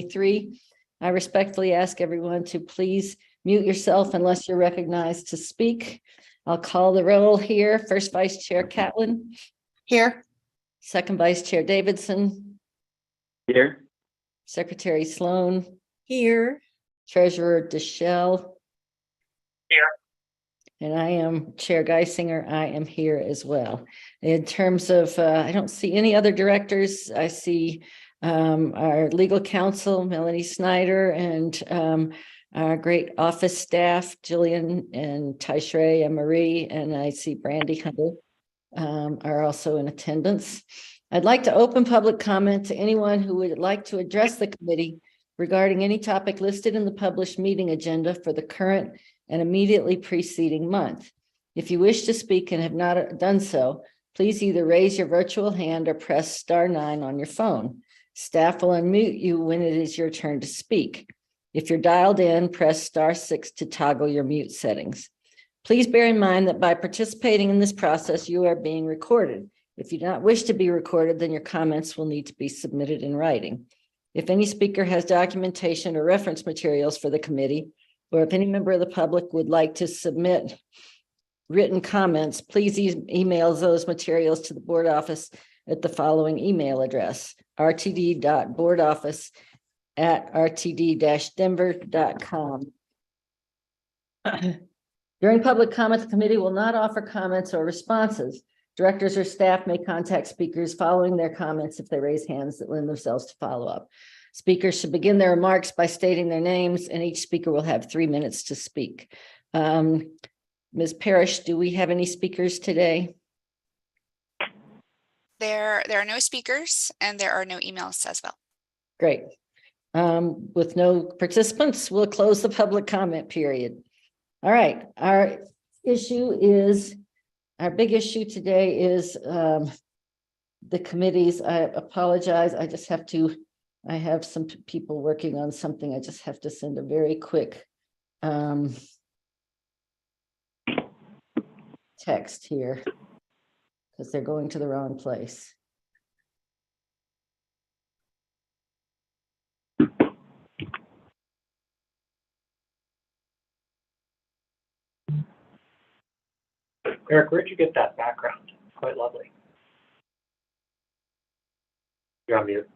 2023. I respectfully ask everyone to please mute yourself unless you're recognized to speak. I'll call the roll here. First Vice Chair Catlin. Here. Second Vice Chair Davidson. Here. Secretary Sloan. Here. Treasurer Deschelle. Here. And I am Chair Geisinger. I am here as well. In terms of, I don't see any other directors. I see our legal counsel, Melanie Snyder, and our great office staff, Jillian and Taishre and Marie, and I see Brandy Hunter are also in attendance. I'd like to open public comment to anyone who would like to address the committee regarding any topic listed in the published meeting agenda for the current and immediately preceding month. If you wish to speak and have not done so, please either raise your virtual hand or press *9 on your phone. Staff will unmute you when it is your turn to speak. If you're dialed in, press *6 to toggle your mute settings. Please bear in mind that by participating in this process, you are being recorded. If you do not wish to be recorded, then your comments will need to be submitted in writing. If any speaker has documentation or reference materials for the committee, or if any member of the public would like to submit written comments, please email those materials to the board office at the following email address: rtd.boardoffice@rtd-denver.com. During public comment, the committee will not offer comments or responses. Directors or staff may contact speakers following their comments if they raise hands that lend themselves to follow up. Speakers should begin their remarks by stating their names, and each speaker will have 3 minutes to speak. Ms. Parrish, do we have any speakers today? There are no speakers and there are no emails as well. Great. With no participants, we'll close the public comment period. All right, our big issue today is the committees. I apologize. I have some people working on something. I just have to send a very quick text here because they're going to the wrong place. Eric, where'd you get that background? It's quite lovely. You're on mute.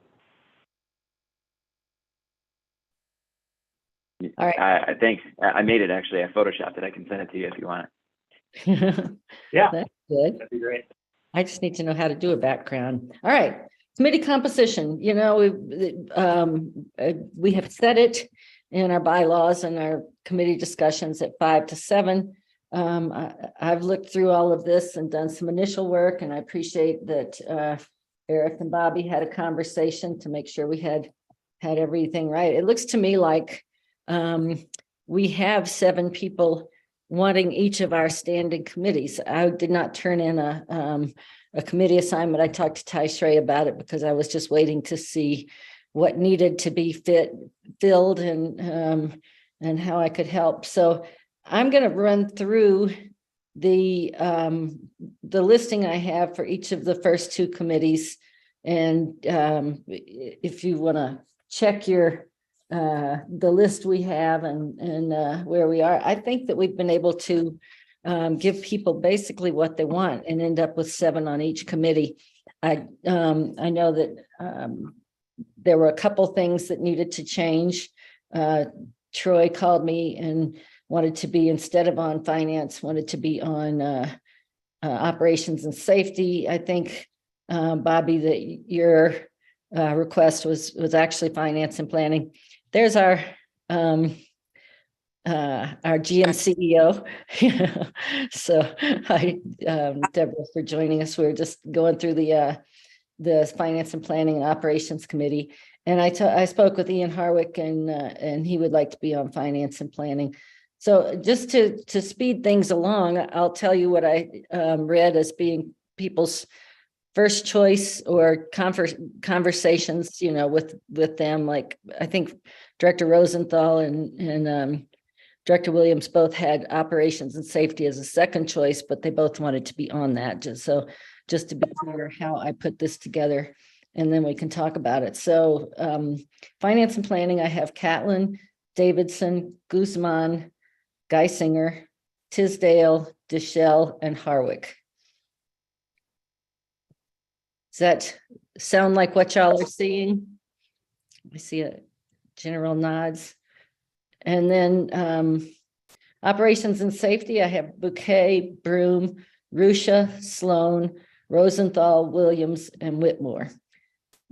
All right. Thanks. I made it actually. I photoshopped it. I can send it to you if you want it. Yeah, That's good. that'd be great. I just need to know how to do a background. All right, committee composition. You know, we have set it in our bylaws and our committee discussions at 5 to 7. I've looked through all of this and done some initial work, and I appreciate that Eric and Bobby had a conversation to make sure we had everything right. It looks to me like we have 7 people wanting each of our standing committees. I did not turn in a committee assignment. I talked to Taishre about it because I was just waiting to see what needed to be filled and how I could help. So I'm going to run through the listing I have for each of the first 2 committees, and if you want to check the list we have and where we are. I think that we've been able to give people basically what they want and end up with 7 on each committee. I know that there were a couple things that needed to change. Troy called me and wanted to be, instead of on finance, wanted to be on operations and safety. I think, Bobby, that your request was actually finance and planning. There's our GM CEO. So hi, Deborah, for joining us. We're just going through the finance and planning and operations committee. And I spoke with Ian Harwick, and he would like to be on finance and planning. So just to speed things along, I'll tell you what I read as being people's first choice or conversations, you know, with them. Like, I think Director Rosenthal and Director Williams both had operations and safety as a second choice, but they both wanted to be on that. Just to be clear how I put this together. and then we can talk about it. So finance and planning, I have Catlin, Davidson, Guzman, Geisinger, Tisdale, Deschel, and Harwick. Does that sound like what y'all are seeing? I see a general nods. And then operations and safety, I have Bouquet, Broom, Rusha, Sloan, Rosenthal, Williams, and Whitmore.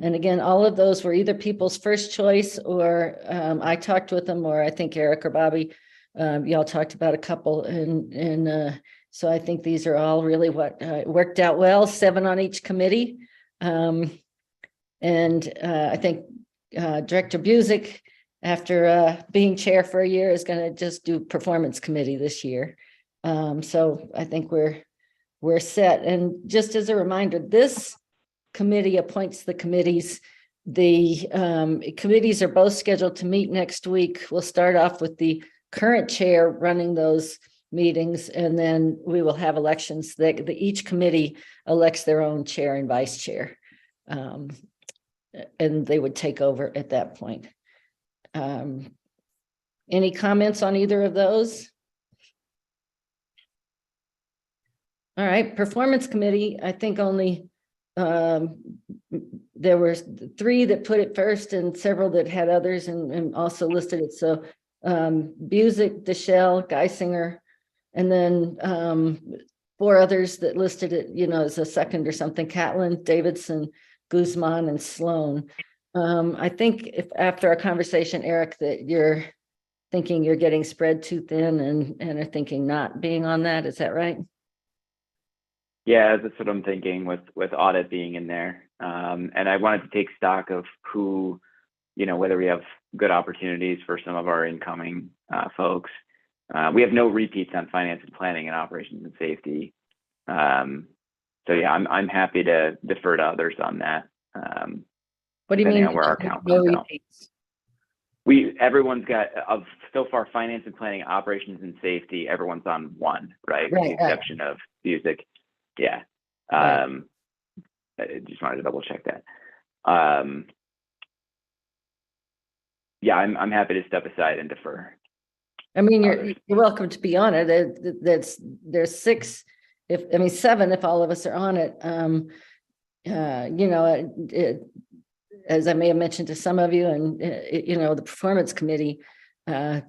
And again, all of those were either people's first choice, or I talked with them, or I think Eric or Bobby, y'all talked about a couple. And so I think these are all really what worked out well, 7 on each committee. And I think Director Busick, after being chair for a year, is going to just do performance committee this year. So I think we're set. And just as a reminder, this committee appoints the committees. The committees are both scheduled to meet next week. We'll start off with the current chair running those meetings, and then we will have elections that each committee elects their own chair and vice chair. And they would take over at that point. Any comments on either of those? All right, performance committee, I think only there were 3 that put it first and several that had others and also listed it. So Busick, Deschel, Geisinger, and then 4 others that listed it, as a second or something: Catlin, Davidson, Guzman, and Sloan. I think if after our conversation, Eric, that you're thinking you're getting spread too thin and are thinking not being on that. Is that right? Yeah, that's what I'm thinking with audit being in there. And I wanted to take stock of who, whether we have good opportunities for some of our incoming folks. We have no repeats on finance and planning and operations and safety. So yeah, I'm happy to defer to others on that. What do you mean? Where our count No comes out. repeats? Everyone's got of so far finance and planning, operations and safety. Everyone's on one, right? With the exception of Busick. Yeah. I just wanted to double check that. Yeah, I'm happy to step aside and defer. I mean, you're welcome to be on it. There's 6, 7 if all of us are on it. As I may have mentioned to some of you, and the performance committee, I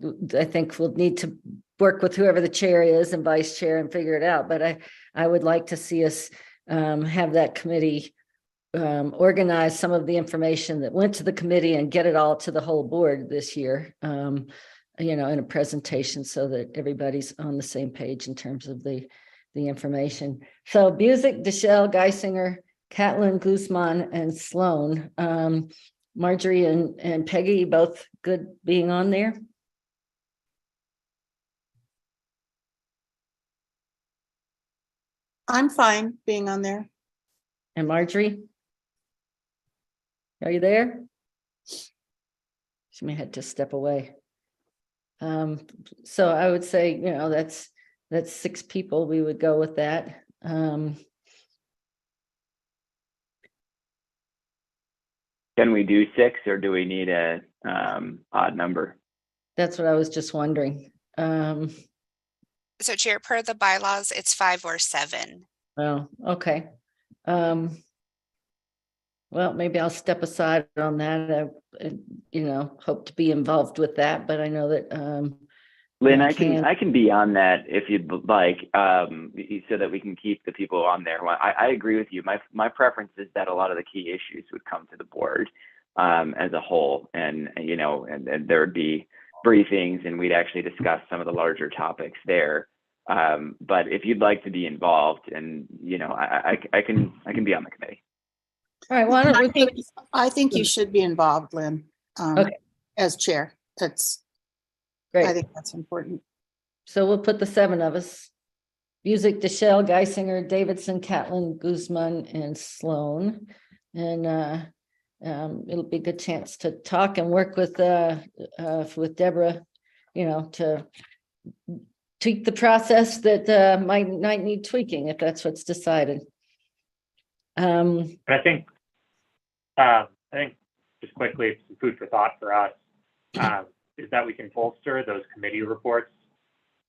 think we'll need to work with whoever the chair is and vice chair and figure it out. But I would like to see us have that committee organize some of the information that went to the committee and get it all to the whole board this year, in a presentation, so that everybody's on the same page in terms of the information. So Busick, Deschel, Geisinger, Catlin, Guzman, and Sloan. Marjorie and Peggy, both good being on there? I'm fine being on there. And Marjorie? Are you there? She may have to step away. So I would say, that's 6 people. We would go with that. Can we do 6, or do we need a odd number? That's what I was just wondering. So Chair, per the bylaws, it's 5 or 7. Oh, okay. Well, maybe I'll step aside on that. Hope to be involved with that, but I know that Lynn, I can be on that if you'd like, so that we can keep the people on there. I agree with you. My preference is that a lot of the key issues would come to the board as a whole, and there would be briefings, and we'd actually discuss some of the larger topics there. But if you'd like to be involved, and I can be on the committee. All right, why don't we I think you should be involved, Lynn, Okay. as chair. Great. I think that's important. So we'll put the 7 of us: Busick, Deschel, Geisinger, Davidson, Catlin, Guzman, and Sloan. And it'll be a good chance to talk and work with Deborah, to tweak the process that might need tweaking if that's what's decided. I think I think just quickly, some food for thought for us, is that we can bolster those committee reports.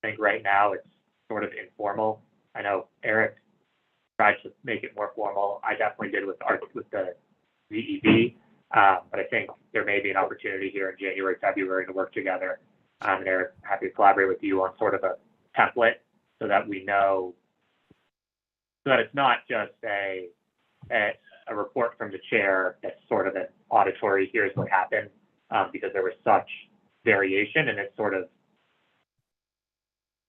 I think right now it's sort of informal. I know Eric tried to make it more formal. I definitely did with the VEB, but I think there may be an opportunity here in January, February to work together. And Eric, happy to collaborate with you on sort of a template so that we know, so that it's not just a report from the chair that's sort of an auditory, here's what happened, because there was such variation, and it's sort of,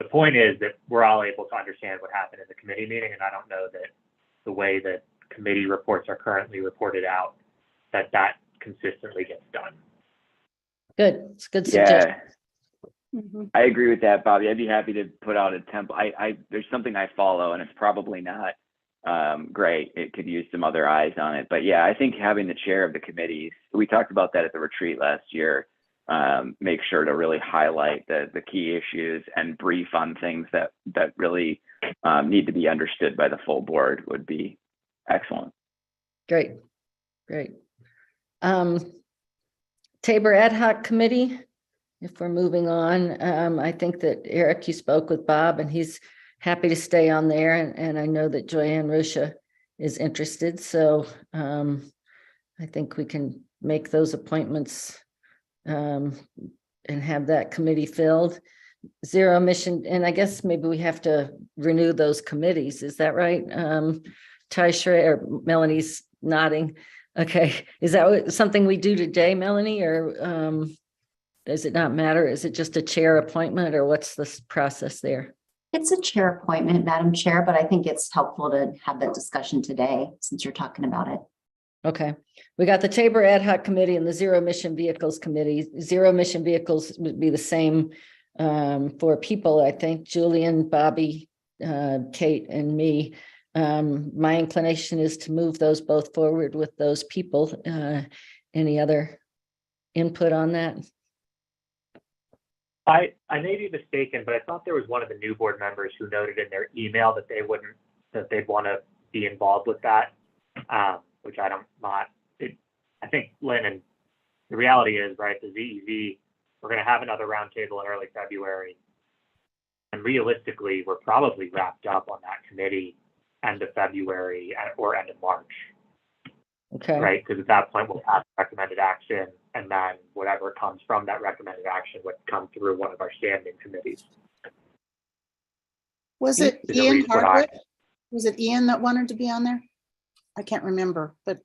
the point is that we're all able to understand what happened in the committee meeting, and I don't know that the way that committee reports are currently reported out, that consistently gets done. Good. It's a good suggestion. Yeah, Mhm. I agree with that, Bobby. I'd be happy to put out a template. There's something I follow, and it's probably not great. It could use some other eyes on it. But yeah, I think having the chair of the committees, we talked about that at the retreat last year, make sure to really highlight the key issues and brief on things that really need to be understood by the full board would be excellent. Great. Tabor Ad Hoc Committee, if we're moving on, I think that Eric, you spoke with Bob and he's happy to stay on there. And I know that Joanne Rusha is interested. So I think we can make those appointments and have that committee filled. Zero emission, and I guess maybe we have to renew those committees. Is that right? Ty Schrader, or Melanie's nodding. Okay, is that something we do today, Melanie, or does it not matter? Is it just a chair appointment, or what's the process there? It's a chair appointment, Madam Chair, but I think it's helpful to have that discussion today since you're talking about it. Okay, we got the Tabor Ad Hoc Committee and the Zero Emission Vehicles Committee. Zero emission vehicles would be the same for people, I think, Julian, Bobby, Kate, and me. My inclination is to move those both forward with those people. Any other input on that? I may be mistaken, but I thought there was one of the new board members who noted in their email that they'd want to be involved with that, which I think, Lynn, and the reality is, right, the ZEV, we're going to have another roundtable in early February. And realistically, we're probably wrapped up on that committee end of February or end of March, Okay. right? Because at that point, we'll have recommended action, and then whatever comes from that recommended action would come through one of our standing committees. Was it Is Ian read what Hardwick? Was it Ian that wanted to be on there? I can't remember, but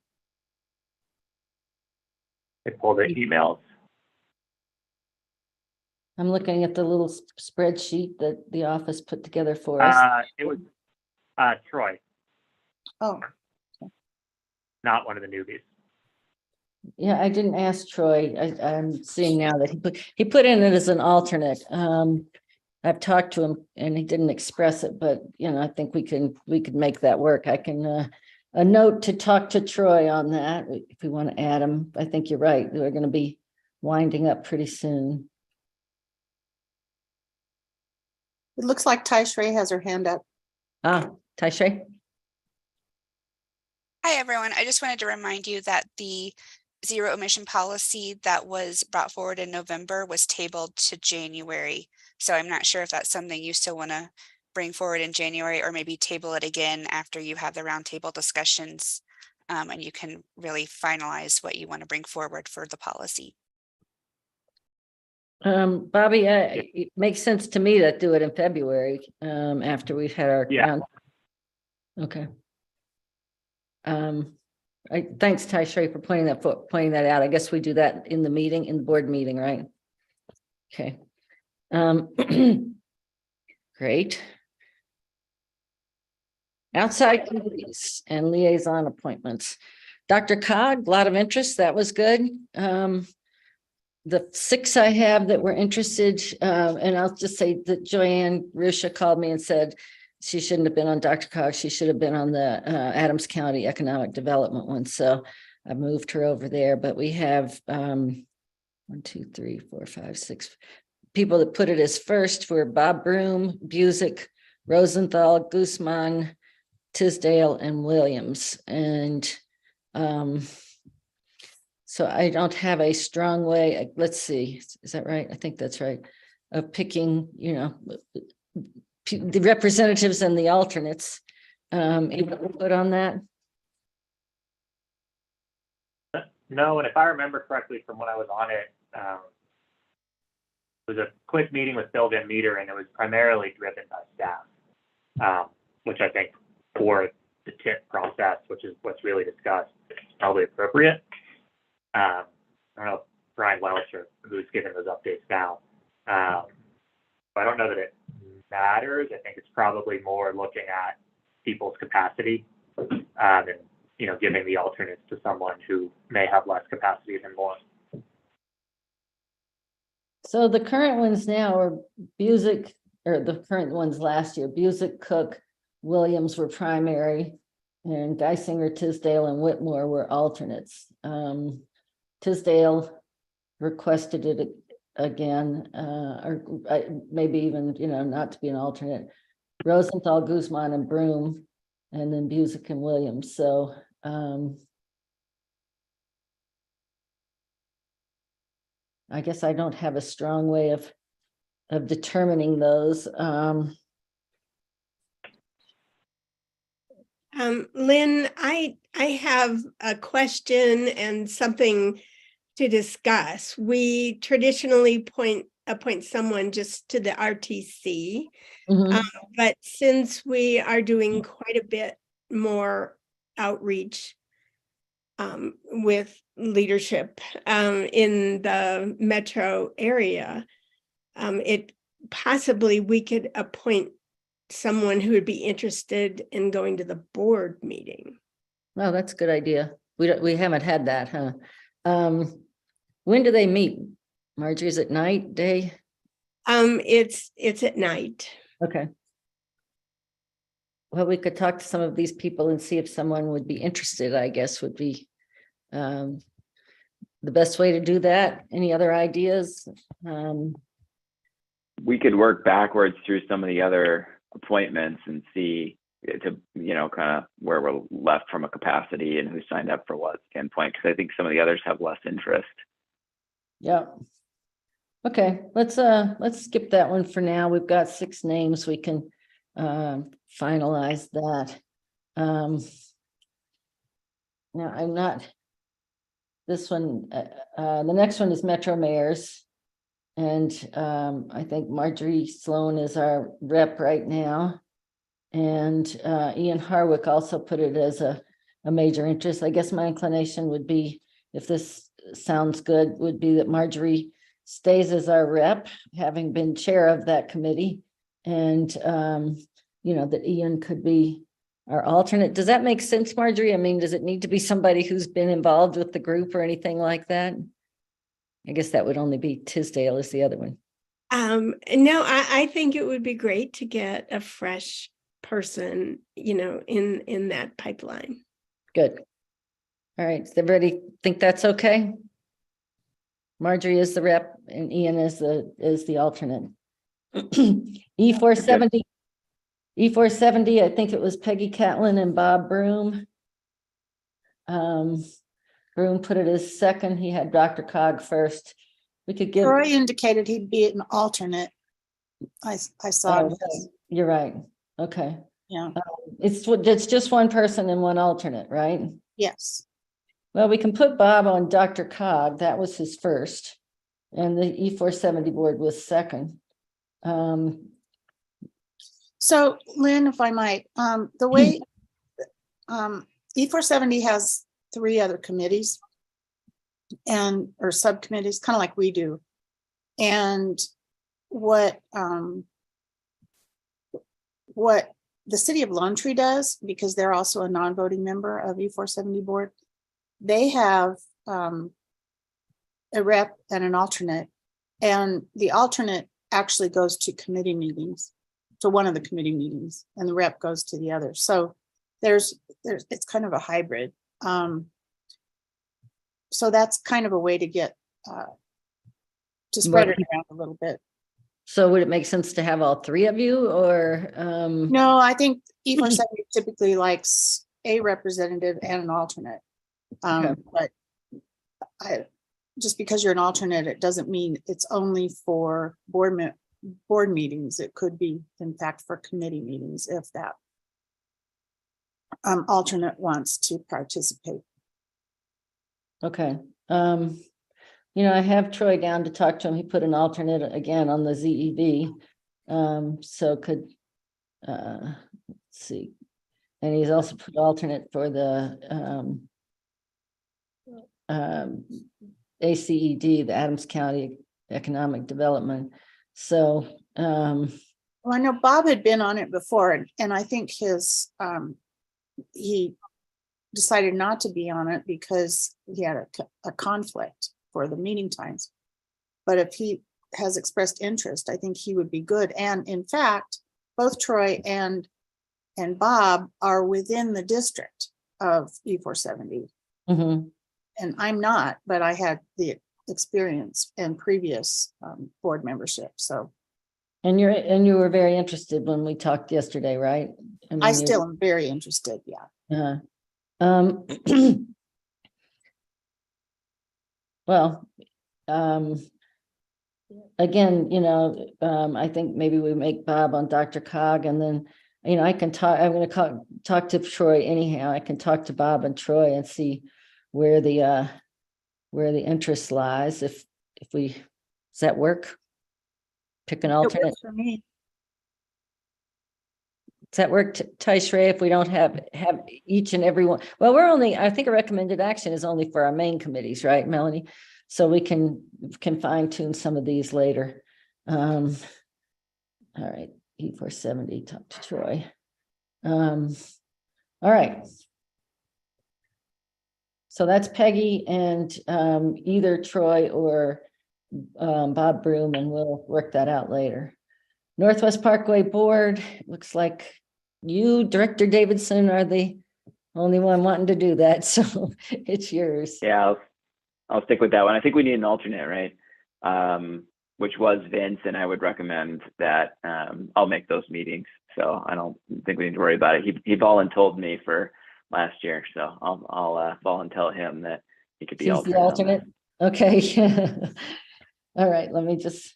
I pulled the emails. I'm looking at the little spreadsheet that the office put together for us. It was Troy, oh, not one of the newbies. Yeah, I didn't ask Troy. I'm seeing now that he put in it as an alternate. I've talked to him and he didn't express it, but I think we could make that work. I can a note to talk to Troy on that if we want to add him. I think you're right. We're going to be winding up pretty soon. it looks like Ty Shrey has her hand up. Taishay? Hi, everyone. I just wanted to remind you that the zero emission policy that was brought forward in November was tabled to January. So I'm not sure if that's something you still want to bring forward in January, or maybe table it again after you have the roundtable discussions and you can really finalize what you want to bring forward for the policy. Bobby, it makes sense to me to do it in February after we've had our. Yeah. Okay. Thanks, Taishay, for pointing that out. I guess we do that in the board meeting, right? Okay. Great. Outside committees and liaison appointments. Dr. Cog, a lot of interest. That was good. The 6 I have that were interested, and I'll just say that Joanne Rusha called me and said she shouldn't have been on Dr. Cog. She should have been on the Adams County Economic Development one. So I moved her over there. But we have 1, 2, 3, 4, 5, 6 people that put it as first were Bob Broom, Busick, Rosenthal, Guzman, Tisdale, and Williams. And So I don't have a strong way, let's see, is that right? I think that's right. Of picking, the representatives and the alternates. Input on that? No, and if I remember correctly from when I was on it, it was a quick meeting with Bill Van Meter, and it was primarily driven by staff, which I think for the TIP process, which is what's really discussed, is probably appropriate. I don't know if Brian Welch or who's giving those updates now. I don't know that it matters. I think it's probably more looking at people's capacity and giving the alternates to someone who may have less capacity than more. So the current ones now are Busick, or the current ones last year, Busick, Cook, Williams were primary, and Geisinger, Tisdale, and Whitmore were alternates. Tisdale requested it again, or maybe even, not to be an alternate. Rosenthal, Guzman, and Broom, and then Busick and Williams. So I guess I don't have a strong way of determining those. Lynn, I have a question and something to discuss. We traditionally appoint someone just to the RTC, Mhm. but since we are doing quite a bit more outreach with leadership in the metro area, it possibly we could appoint someone who would be interested in going to the board meeting. Oh, that's a good idea. We haven't had that, huh? When do they meet? Marjorie, is it night, day? It's at night. Okay. Well, we could talk to some of these people and see if someone would be interested, I guess would be the best way to do that. Any other ideas? We could work backwards through some of the other appointments and see to, kind of where we're left from a capacity and who signed up for what standpoint, because I think some of the others have less interest. Yeah. Okay, let's skip that one for now. We've got 6 names. We can finalize that. Now I'm not, this one, the next one is Metro Mayors. And I think Marjorie Sloan is our rep right now. And Ian Harwick also put it as a major interest. I guess my inclination would be, if this sounds good, would be that Marjorie stays as our rep, having been chair of that committee. And, that Ian could be our alternate. Does that make sense, Marjorie? I mean, does it need to be somebody who's been involved with the group or anything like that? I guess that would only be Tisdale is the other one. No, I think it would be great to get a fresh person, in that pipeline. Good. All right, does everybody think that's okay? Marjorie is the rep and Ian is the alternate. E470, I think it was Peggy Catlin and Bob Broom. Broom put it as second. He had Dr. Cog first. We could give. Troy indicated he'd be an alternate. I saw. Oh, you're right. Okay. Yeah. It's just one person and one alternate, right? Yes. Well, we can put Bob on Dr. Cog. That was his first. And the E470 board was second. So Lynn, if I might, the way E470 has 3 other committees or subcommittees, kind of like we do. And what the city of Lone Tree does, because they're also a non-voting member of E470 board, they have a rep and an alternate, and the alternate actually goes to committee meetings, to one of the committee meetings, and the rep goes to the other. So there's it's kind of a hybrid. So that's kind of a way to get to spread it around a little bit. So would it make sense to have all 3 of you or? No, I think E470 typically likes a representative and an alternate. Okay. But just because you're an alternate, it doesn't mean it's only for board meetings. It could be, in fact, for committee meetings if that alternate wants to participate. Okay. I have Troy down to talk to him. He put an alternate again on the ZEV. So could, let's see. And he's also put alternate for the ACED, the Adams County Economic Development. So, Well, I know Bob had been on it before, and I think he decided not to be on it because he had a conflict for the meeting times. But if he has expressed interest, I think he would be good. And in fact, both Troy and Bob are within the district of E470. mhm. And I'm not, but I had the experience and previous board membership. So And you were very interested when we talked yesterday, right? mean, I you- still am very interested. Yeah. Um, well, again, I think maybe we make Bob on Dr. Cog, and then, I can talk, I'm going to talk to Troy anyhow. I can talk to Bob and Troy and see where the interest lies. If we, does that work? Pick an It alternate. works for me. Does that work, Taishrei, if we don't have each and every one? Well, I think a recommended action is only for our main committees, right, Melanie? So we can fine tune some of these later. All right, E470, talk to Troy. All right. So that's Peggy and either Troy or Bob Broom, and we'll work that out later. Northwest Parkway Board, looks like you, Director Davidson, are the only one wanting to do that, so it's yours. Yeah, I'll stick with that one. I think we need an alternate, right? Which was Vince, and I would recommend that I'll make those meetings. So I don't think we need to worry about it. He voluntold me for last year, so I'll volunteer him that he could be He's the alternate. Okay. All right, let me just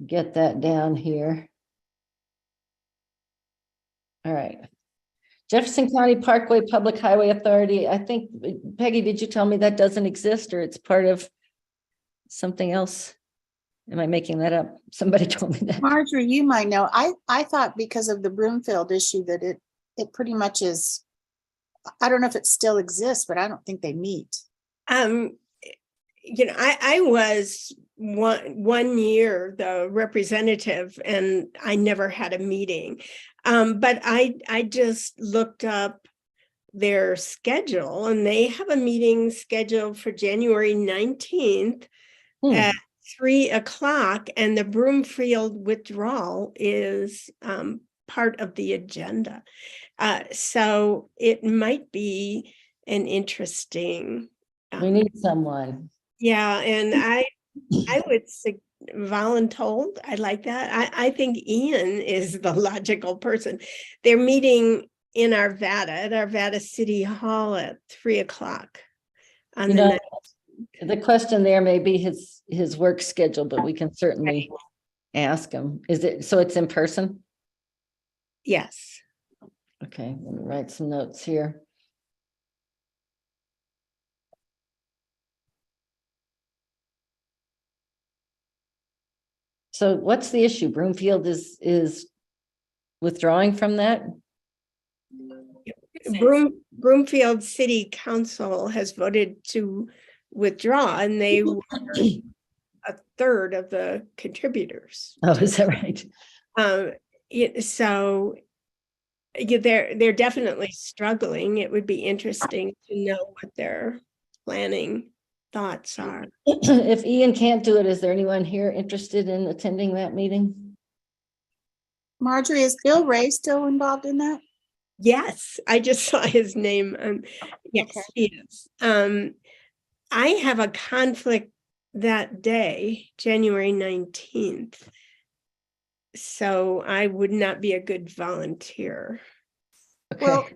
get that down here. All right. Jefferson County Parkway Public Highway Authority. I think, Peggy, did you tell me that doesn't exist or it's part of something else? Am I making that up? Somebody told me that. Marjorie, you might know. I thought because of the Broomfield issue that it pretty much is. I don't know if it still exists, but I don't think they meet. I was one year the representative, and I never had a meeting. But I just looked up their schedule, and they have a meeting scheduled for January 19th at 3:00, and the Broomfield withdrawal is part of the agenda. So it might be an interesting. We need someone. Yeah, and I would voluntold. I like that. I think Ian is the logical person. They're meeting in Arvada at Arvada City Hall at 3:00. The question there may be his work schedule, but we can certainly ask him. Is it, so it's in person? Yes. Okay, let me write some notes here. So what's the issue? Broomfield is withdrawing from that? Broomfield City Council has voted to withdraw, and they were a third of the contributors. Oh, is that right? So they're definitely struggling. It would be interesting to know what their planning thoughts are. If Ian can't do it, is there anyone here interested in attending that meeting? Marjorie, is Bill Ray still involved in that? Yes, I just saw his name. Yes, Okay. he is. I have a conflict that day, January 19th. So I would not be a good volunteer. Okay. Well,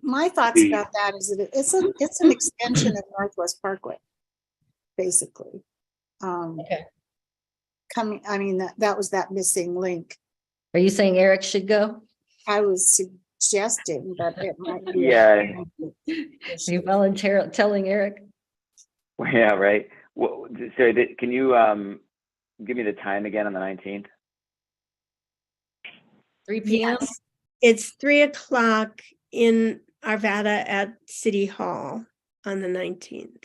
my thoughts about that is that it's an extension of Northwest Parkway. basically. Okay. Coming, I mean, that was that missing link. Are you saying Eric should go? I was suggesting that it might be. Yeah. Are you volunteer telling Eric? Yeah, right. Well, so can you give me the time again on the 19th? 3 p.m.? Yes. It's 3:00 in Arvada at City Hall on the 19th.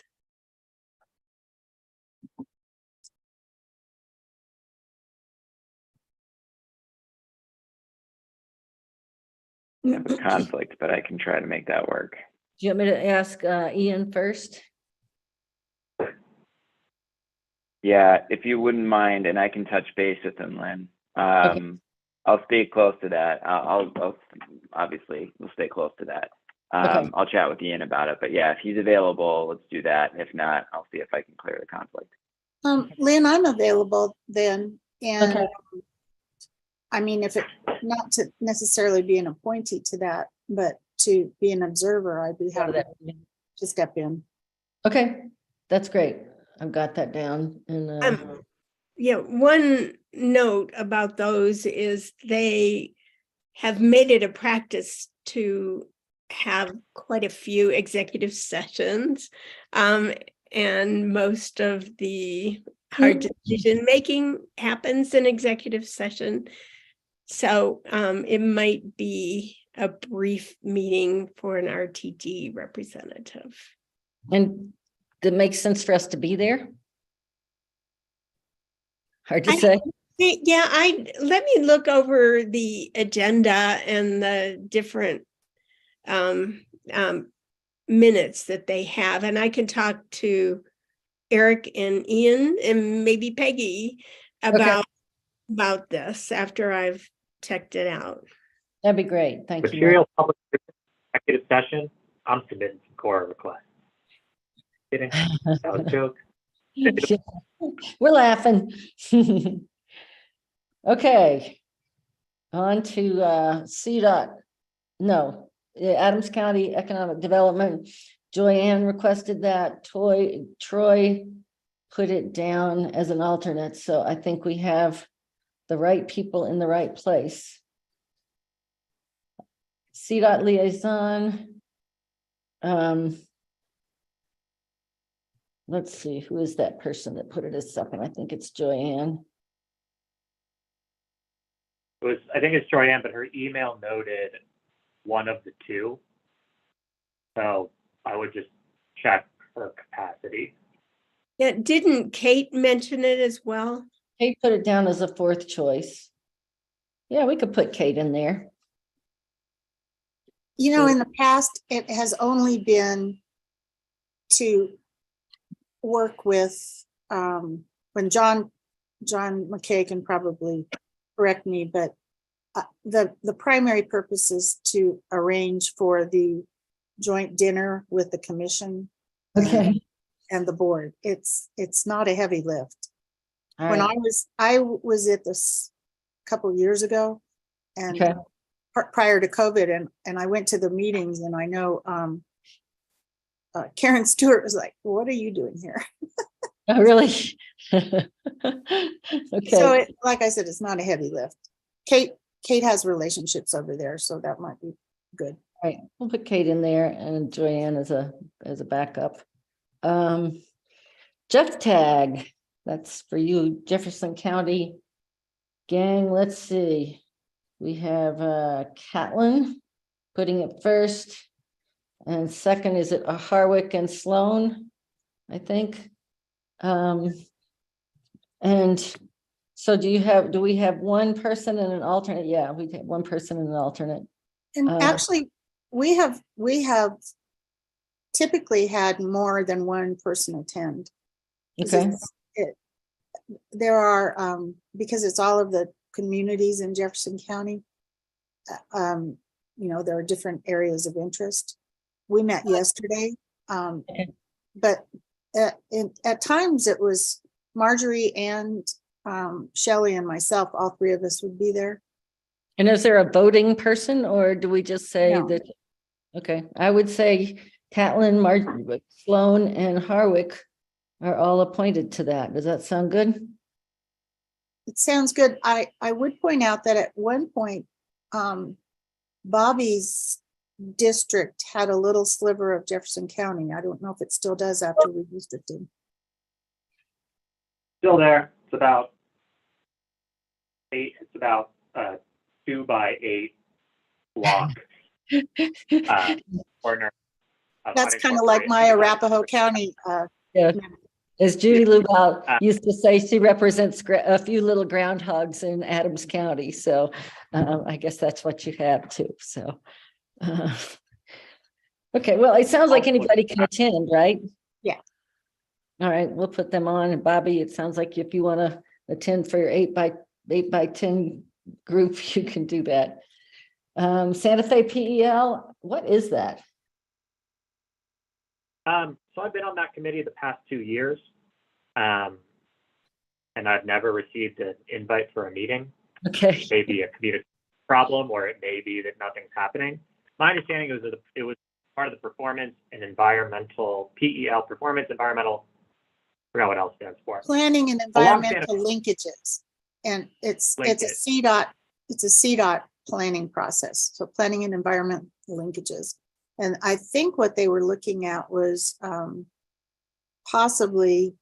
I have a conflict, but I can try to make that work. Do you want me to ask Ian first? Yeah, if you wouldn't mind, and I can touch base with him, Lynn. I'll stay close to that. I'll obviously we'll stay close to that. Okay. I'll chat with Ian about it, but yeah, if he's available, let's do that. If not, I'll see if I can clear the conflict. Lynn, I'm available then, and Okay. I mean, if it, not to necessarily be an appointee to that, but to be an observer, I'd be happy to step in. Okay, that's great. I've got that down. And Yeah, one note about those is they have made it a practice to have quite a few executive sessions. And most of the hard decision making happens in executive session. So it might be a brief meeting for an RTD representative. and that makes sense for us to be there. Hard to I- say. Yeah, let me look over the agenda and the different minutes that they have, and I can talk to Eric and Ian and maybe Peggy about this after I've checked it out. That'd be great. Thank you. Material public executive session, I'm submitting some core requests. Kidding, that was a joke. We're laughing. Okay. On to CDOT. No, Adams County Economic Development. Joanne requested that. Troy put it down as an alternate. So I think we have the right people in the right place. CDOT liaison. Let's see, who is that person that put it as second? I think it's Joanne. I think it's Joanne, but her email noted one of the two. So I would just check her capacity. Yeah, didn't Kate mention it as well? Kate put it down as a fourth choice. Yeah, we could put Kate in there. You know, in the past, it has only been to work with, when John McKay can probably correct me, but the primary purpose is to arrange for the joint dinner with the commission Okay. and the board. It's not a heavy lift. All When right. I was at this a couple years ago, and Okay. prior to COVID, and I went to the meetings, and I know Karen Stewart was like, "What are you doing here?" Oh, really? So Okay, like I said, it's not a heavy lift. Kate has relationships over there, so that might be good. all right, we'll put Kate in there and Joanne as a backup. Jeff Tag, that's for you, Jefferson County gang. Let's see. We have Catlin putting it first. And second, is it Harwick and Sloan, I think? And so do we have one person and an alternate? Yeah, we have one person and an alternate. And actually, we have typically had more than one person attend. 'Cause Okay, there are, because it's all of the communities in Jefferson County, you know, there are different areas of interest. We met yesterday, but at times it was Marjorie and Shelley and myself, all three of us would be there. and is there a voting person or do we just say No. that? Okay, I would say Catlin, Sloan and Harwick are all appointed to that. Does that sound good? It sounds good. I would point out that at one point, Bobby's district had a little sliver of Jefferson County. I don't know if it still does after redistricting. Still there. It's about 8. It's about a 2x8 block. Corner. of That's kind of like my unincorporated- Arapahoe County. Yeah. As Judy Lubau used to say, she represents a few little groundhogs in Adams County. So I guess that's what you have too. So. Okay, well, it sounds like anybody can attend, right? Yeah. All right, we'll put them on. And Bobby, it sounds like if you want to attend for your 8x10 group, you can do that. Santa Fe PEL, what is that? So I've been on that committee the past 2 years. And I've never received an invite for a meeting. Okay, It may be a community problem, or it may be that nothing's happening. My understanding was that it was part of the performance and environmental, PEL, performance, environmental, I forgot what else stands for. Planning and Along environmental linkages. And it's a Linkage. CDOT planning process. So planning and environmental linkages. And I think what they were looking at was possibly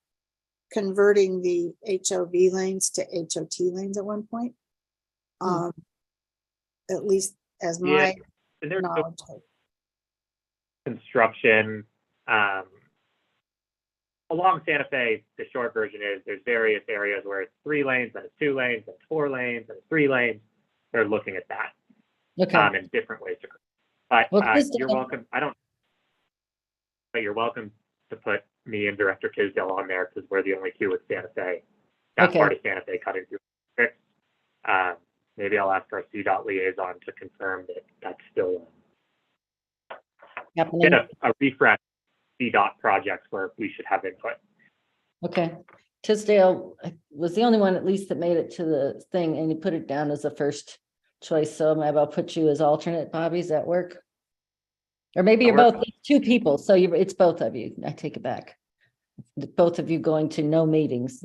converting the HOV lanes to HOT lanes at one point. At least as Yeah, my and there's no knowledge. construction. Along Santa Fe, the short version is there's various areas where it's 3 lanes, and it's 2 lanes, and it's 4 lanes, and it's 3 lanes. They're looking at that okay, in different ways to. But Well, you're Tisdale- welcome. But you're welcome to put me and Director Tisdale on there because we're the only 2 with Santa Fe. That Okay. part of Santa Fe cutting through. Maybe I'll ask our CDOT liaison to confirm that that's still happening. been a refresh CDOT projects where we should have input. Okay, Tisdale was the only one at least that made it to the thing, and you put it down as a first choice, so maybe I'll put you as alternate. Bobby, does that work? Or maybe you're That both 2 people, so it's both of you. I take it back. Both of you going to no meetings.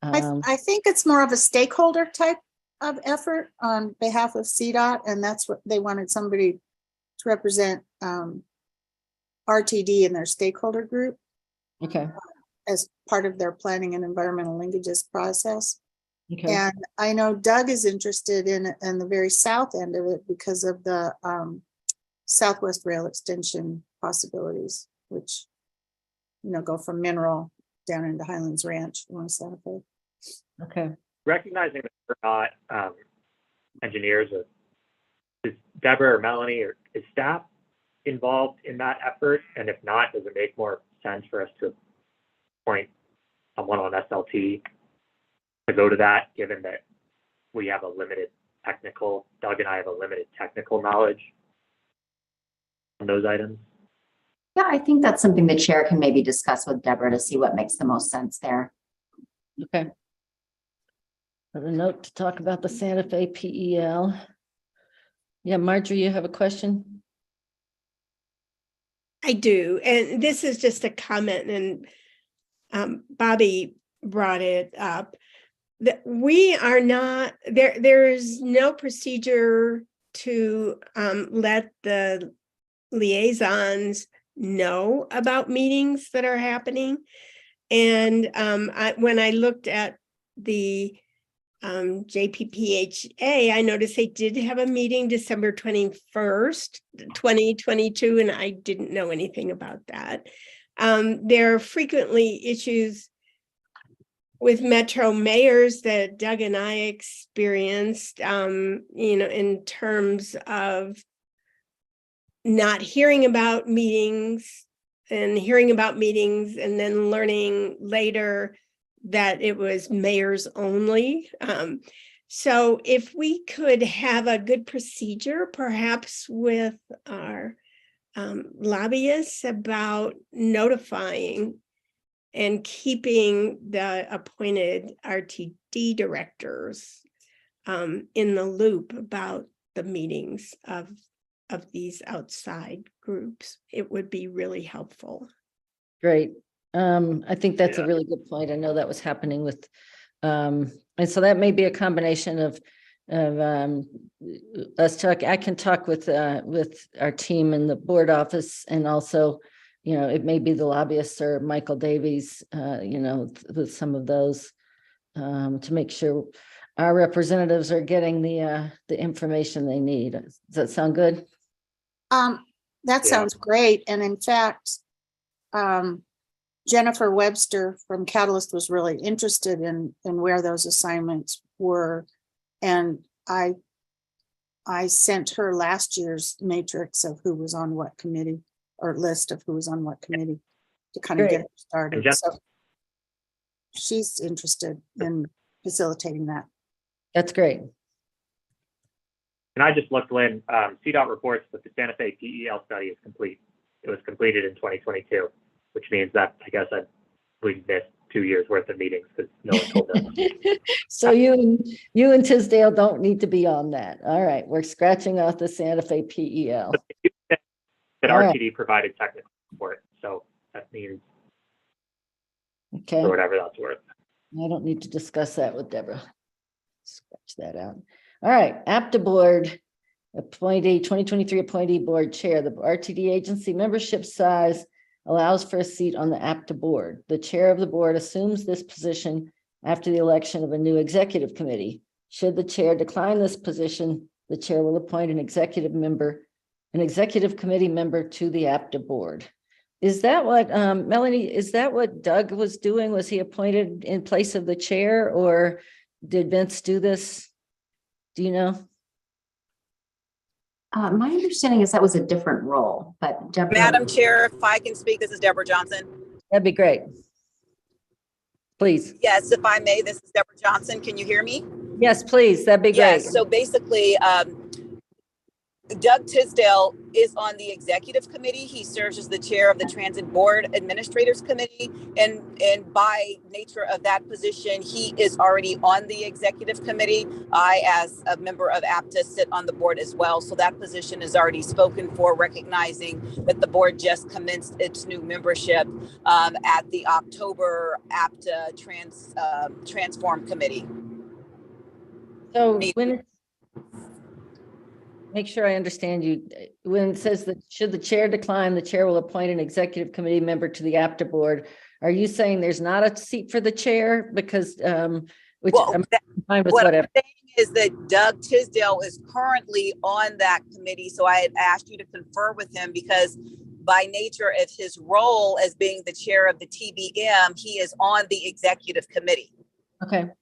I think it's more of a stakeholder type of effort on behalf of CDOT, and that's what they wanted, somebody to represent RTD in their stakeholder group Okay, as part of their planning and environmental linkages process. okay, And I know Doug is interested in the very south end of it because of the Southwest Rail extension possibilities, which, go from Mineral down into Highlands Ranch on Santa Fe. okay. Recognizing that we're not engineers, is Deborah or Melanie or is staff involved in that effort? And if not, does it make more sense for us to appoint someone on SLT to go to that, given that we have a limited technical, Doug and I have a limited technical knowledge on those items? Yeah, I think that's something the chair can maybe discuss with Deborah to see what makes the most sense there. Okay. Put a note to talk about the Santa Fe PEL. Yeah, Marjorie, you have a question? I do, and this is just a comment, and Bobby brought it up, that we are not, there's no procedure to let the liaisons know about meetings that are happening. And when I looked at the JPPHA, I noticed they did have a meeting December 21st, 2022, and I didn't know anything about that. There are frequently issues with Metro mayors that Doug and I experienced, in terms of not hearing about meetings and then learning later that it was mayors only. So if we could have a good procedure, perhaps with our lobbyists about notifying and keeping the appointed RTD directors in the loop about the meetings of these outside groups, it would be really helpful. Great. I think that's a Yeah. really good point. I know that was happening with, and so that may be a combination of us talk, I can talk with our team in the board office, and also, you know, it may be the lobbyists or Michael Davies, you know, with some of those, to make sure our representatives are getting the information they need. Does that sound good? That Yeah. sounds great. And in fact, Jennifer Webster from Catalyst was really interested in where those assignments were. And I sent her last year's matrix of who was on what committee, or list of who was on what committee, to kind of get Great. her started. And So she's interested in facilitating that. That's great. And I just looked, Lynn, CDOT reports that the Santa Fe PEL study is complete. It was completed in 2022, which means that I guess we missed 2 years worth of meetings because no one told us. So you and Tisdale don't need to be on that. All right, we're scratching off the Santa Fe PEL. That All right. RTD provided technical support, so that means Okay, for whatever that's worth. I don't need to discuss that with Deborah. Scratch that out. All right, APTA board appointee, 2023 appointee board chair. The RTD agency membership size allows for a seat on the APTA board. The chair of the board assumes this position after the election of a new executive committee. Should the chair decline this position, the chair will appoint an executive committee member to the APTA board. Is that what, Melanie, is that what Doug was doing? Was he appointed in place of the chair, or did Vince do this? Do you know? My understanding is that was a different role, but Deborah. Madam Chair, if I can speak, this is Deborah Johnson. That'd be great. Please. Yes, if I may, this is Deborah Johnson. Can you hear me? Yes, please. That'd be great. Yes, so basically, Doug Tisdale is on the executive committee. He serves as the chair of the Transit Board Administrators Committee. And by nature of that position, he is already on the executive committee. I, as a member of APTA, sit on the board as well. So that position is already spoken for, recognizing that the board just commenced its new membership at the October APTA Transform Committee. So make sure I understand you. When it says that should the chair decline, the chair will appoint an executive committee member to the APTA board. Are you saying there's not a seat for the chair? Because, which Well, I'm fine with what whatever. I'm saying is that Doug Tisdale is currently on that committee. So I had asked you to confer with him because by nature of his role as being the chair of the TBM, he is on the executive committee. Okay. All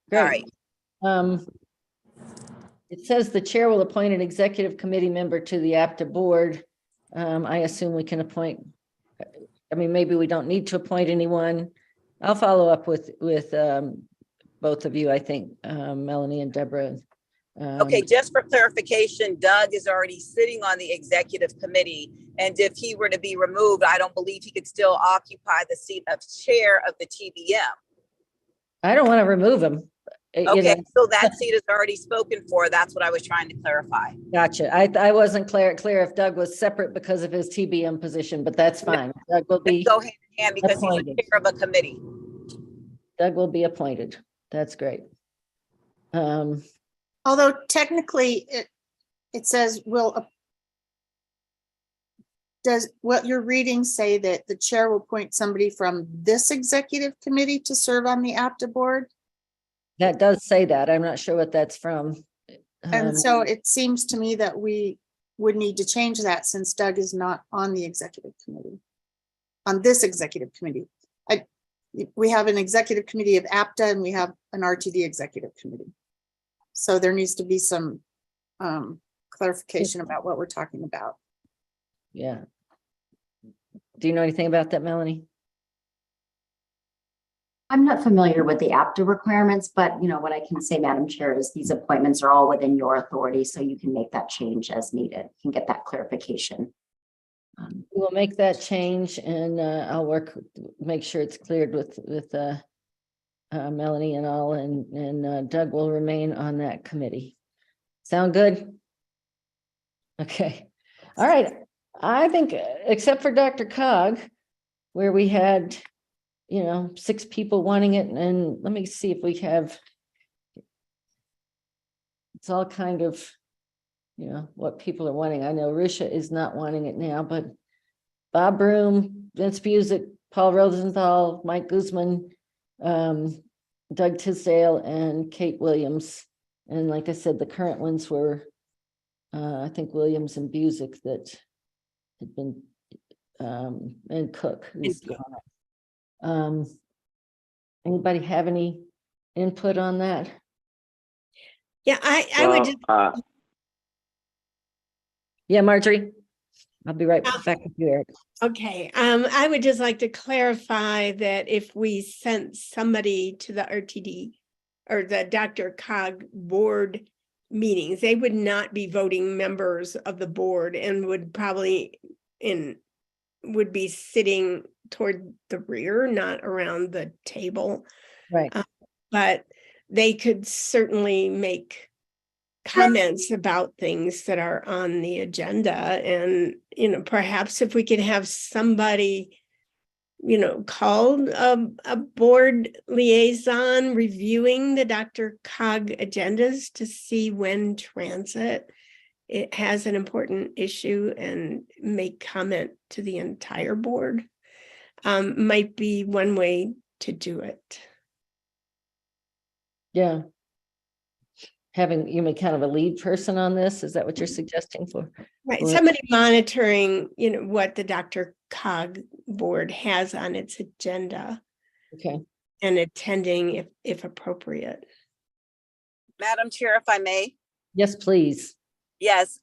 Great. right. It says the chair will appoint an executive committee member to the APTA board. I assume we can appoint, I mean, maybe we don't need to appoint anyone. I'll follow up with both of you, I think, Melanie and Deborah. Okay, just for clarification, Doug is already sitting on the executive committee. And if he were to be removed, I don't believe he could still occupy the seat of chair of the TBM. I don't want to remove him. Okay, so that seat is already spoken for. That's what I was trying to clarify. Gotcha. I wasn't clear if Doug was separate because of his TBM position, but that's fine. Doug will be Go hand in hand because appointed. he's the chair of a committee. Doug will be appointed. That's great. Although technically it says does what you're reading say that the chair will appoint somebody from this executive committee to serve on the APTA board? That does say that. I'm not sure what that's from. And so it seems to me that we would need to change that since Doug is not on the executive committee, on this executive committee. We have an executive committee of APTA and we have an RTD executive committee. So there needs to be some clarification about what we're talking about. Yeah. Do you know anything about that, Melanie? I'm not familiar with the APTA requirements, but you know, what I can say, Madam Chair, is these appointments are all within your authority, so you can make that change as needed. You can get that clarification. We'll make that change and I'll make sure it's cleared with Melanie and all, and Doug will remain on that committee. Sound good? Okay. All right. I think, except for Dr. Cog, where we had, 6 people wanting it, and let me see if we have. It's all kind of, what people are wanting. I know Risha is not wanting it now, but Bob Broom, Vince Busick, Paul Rosenthal, Mike Guzman, Doug Tisdale, and Kate Williams. And like I said, the current ones were, I think Williams and Busick that had been, and Cook. Who's gone. Anybody have any input on that? Yeah, I would just, Yeah, Marjorie. I'll be right back with you, Eric. okay, I would just like to clarify that if we sent somebody to the RTD or the DRCOG board meetings, they would not be voting members of the board and would probably would be sitting toward the rear, not around the table. Right. But they could certainly make comments about things that are on the agenda. And, perhaps if we could have somebody, called a board liaison reviewing the DRCOG agendas to see when transit it has an important issue and make comment to the entire board, might be one way to do it. Yeah. Having, you mean kind of a lead person on this? Is that what you're suggesting for? Right, Or- somebody monitoring, what the DRCOG board has on its agenda Okay. and attending if appropriate. Madam Chair, if I may. Yes, please. Yes,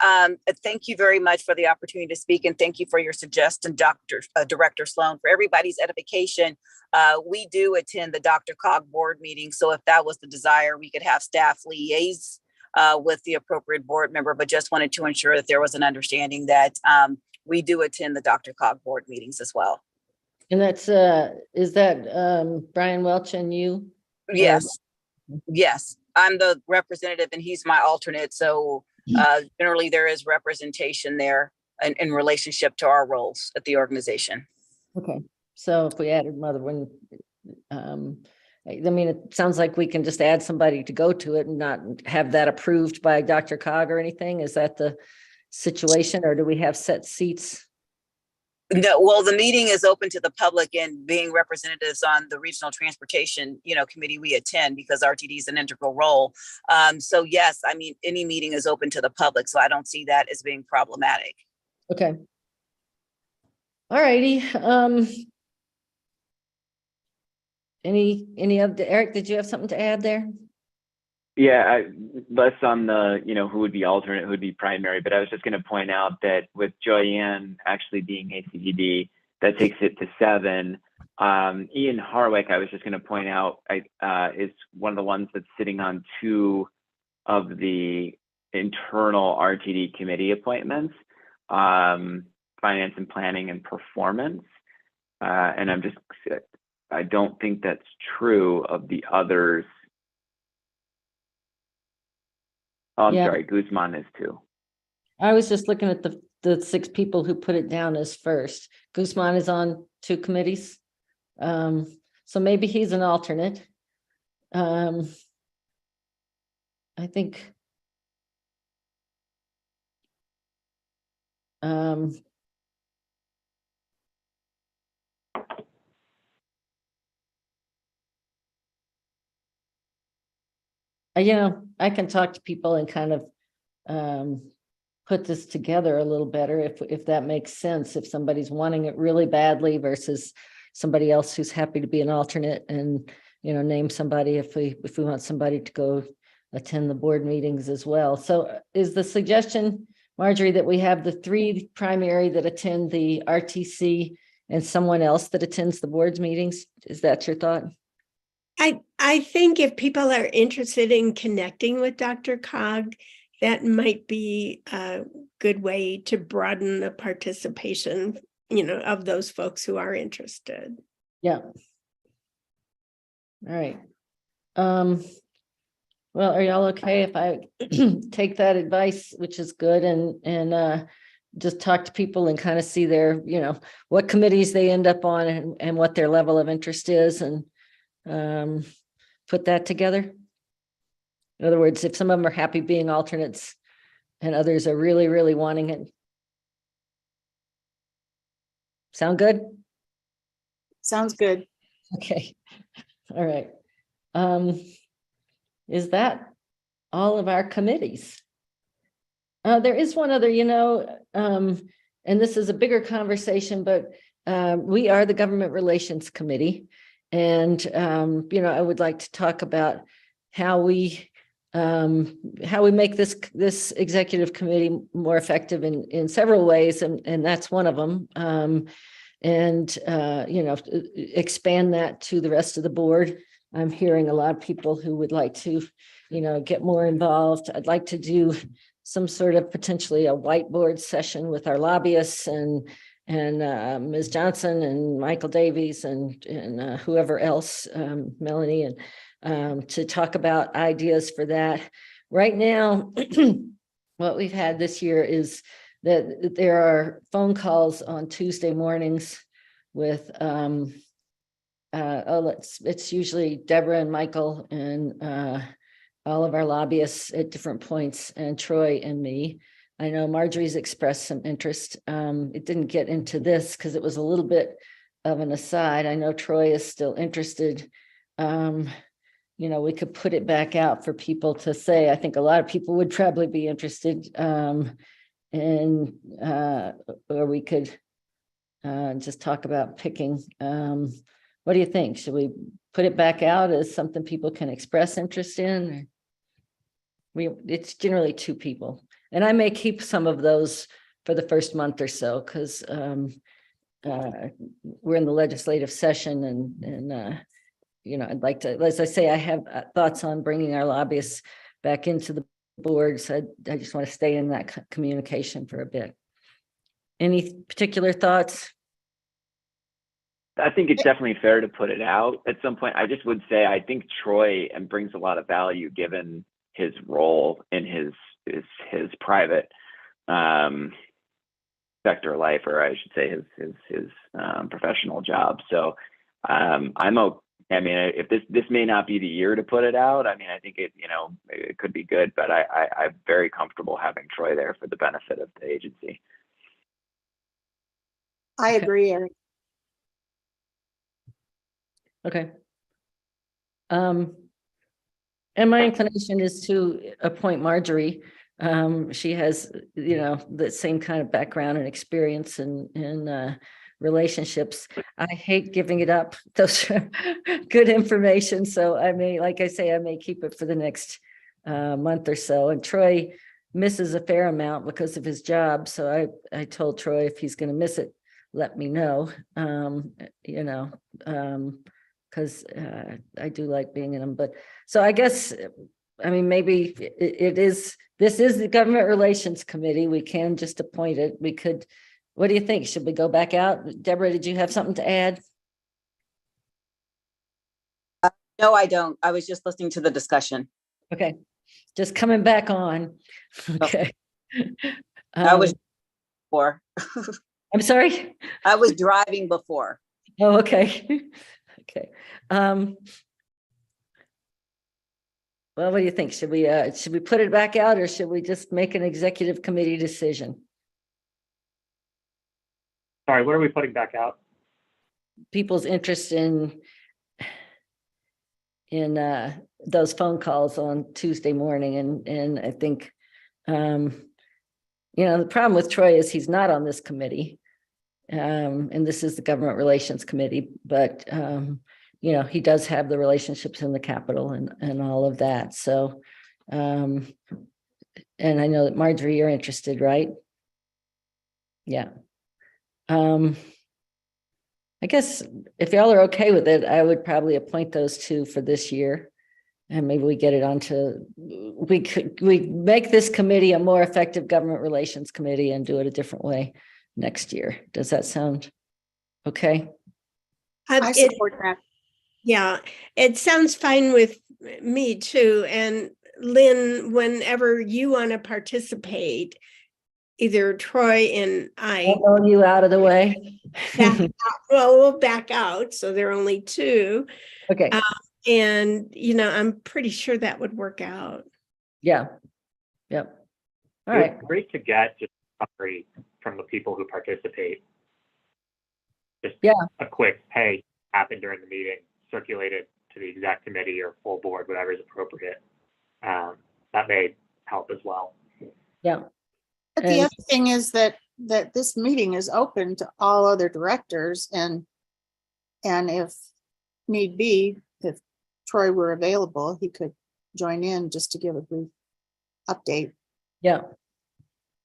thank you very much for the opportunity to speak, and thank you for your suggestion, Director Sloan. For everybody's edification, we do attend the DRCOG board meeting. So if that was the desire, we could have staff liaise with the appropriate board member, but just wanted to ensure that there was an understanding that we do attend the DRCOG board meetings as well. And that's, is that Brian Welch and you? Yes, yes, I'm the representative and he's my alternate. So generally there is representation there in relationship to our roles at the organization. Okay, so if we added Mother One, I mean, it sounds like we can just add somebody to go to it and not have that approved by DRCOG or anything. Is that the situation, or do we have set seats? No, well, the meeting is open to the public, and being representatives on the regional transportation, committee, we attend because RTD is an integral role. So yes, I mean, any meeting is open to the public, so I don't see that as being problematic. Okay. All righty. Any of the, Eric, did you have something to add there? Yeah, less on the, who would be alternate, who would be primary, but I was just going to point out that with Joyanne actually being ACVD, that takes it to 7. Ian Harwick, I was just going to point out, is one of the ones that's sitting on 2 of the internal RTD committee appointments, finance and planning and performance. And I don't think that's true of the others. Oh, I'm Yeah. sorry, Guzman is 2. I was just looking at the 6 people who put it down as first. Guzman is on 2 committees. So maybe he's an alternate. I think. I can talk to people and kind of put this together a little better if that makes sense. If somebody's wanting it really badly versus somebody else who's happy to be an alternate, and name somebody if we want somebody to go attend the board meetings as well. So is the suggestion, Marjorie, that we have the 3 primary that attend the RTC and someone else that attends the board's meetings? Is that your thought? I think if people are interested in connecting with DRCOG, that might be a good way to broaden the participation, of those folks who are interested. Yeah. All right. Well, are y'all okay if I take that advice, which is good, and just talk to people and kind of see their, what committees they end up on and what their level of interest is, and put that together. In other words, if some of them are happy being alternates and others are really, really wanting it. Sound good? Sounds good. Okay. All right. Is that all of our committees? There is one other, and this is a bigger conversation, but we are the Government Relations Committee. And, I would like to talk about how we make this executive committee more effective in several ways, and that's one of them. Expand that to the rest of the board. I'm hearing a lot of people who would like to, get more involved. I'd like to do some sort of potentially a whiteboard session with our lobbyists and Ms. Johnson and Michael Davies and whoever else, Melanie, and to talk about ideas for that. Right now, what we've had this year is that there are phone calls on Tuesday mornings with it's usually Deborah and Michael and all of our lobbyists at different points, and Troy and me. I know Marjorie's expressed some interest. It didn't get into this because it was a little bit of an aside. I know Troy is still interested. We could put it back out for people to say. I think a lot of people would probably be interested. Or we could just talk about picking. What do you think? Should we put it back out as something people can express interest in? It's generally 2 people. And I may keep some of those for the first month or so, because we're in the legislative session and I'd like to, as I say, I have thoughts on bringing our lobbyists back into the board. So I just want to stay in that communication for a bit. Any particular thoughts? I think it's definitely fair to put it out at some point. I just would say, I think Troy brings a lot of value given his role in his private sector life, or I should say his professional job. So if this may not be the year to put it out. I think it could be good, but I'm very comfortable having Troy there for the benefit of the agency. I agree, Eric. Okay. And my inclination is to appoint Marjorie. She has, the same kind of background and experience in relationships. I hate giving it up. Those are good information. So I may keep it for the next month or so. And Troy misses a fair amount because of his job. So I told Troy, if he's going to miss it, let me know, because I do like being in them. But so I guess, maybe this is the Government Relations Committee. We can just appoint it. We could, what do you think? Should we go back out? Deborah, did you have something to add? No, I don't. I was just listening to the discussion. Okay, just coming back on. Okay. I was before. I'm sorry? I was driving before. Oh, okay. Okay. Well, what do you think? Should we put it back out, or should we just make an executive committee decision? Sorry, what are we putting back out? People's interest in those phone calls on Tuesday morning. And I think, the problem with Troy is he's not on this committee. And this is the Government Relations Committee, but, he does have the relationships in the Capitol and all of that. So, and I know that Marjorie, you're interested, right? Yeah. I guess if y'all are okay with it, I would probably appoint those 2 for this year. And maybe we get it onto, we make this committee a more effective Government Relations Committee and do it a different way next year. Does that sound okay? I support that. Yeah, it sounds fine with me too. And Lynn, whenever you want to participate, either Troy and I, I'll roll you out of the way. back out, well, we'll back out, so there are only two. Okay, And, I'm pretty sure that would work out. yeah, yep. All It would right, be great to get just a summary from the people who participate. Just Yeah. a quick, hey, happened during the meeting, circulated to the exec committee or full board, whatever is appropriate. That may help as well. yeah, But the And- other thing is that this meeting is open to all other directors and if need be, if Troy were available, he could join in just to give a brief update. yeah.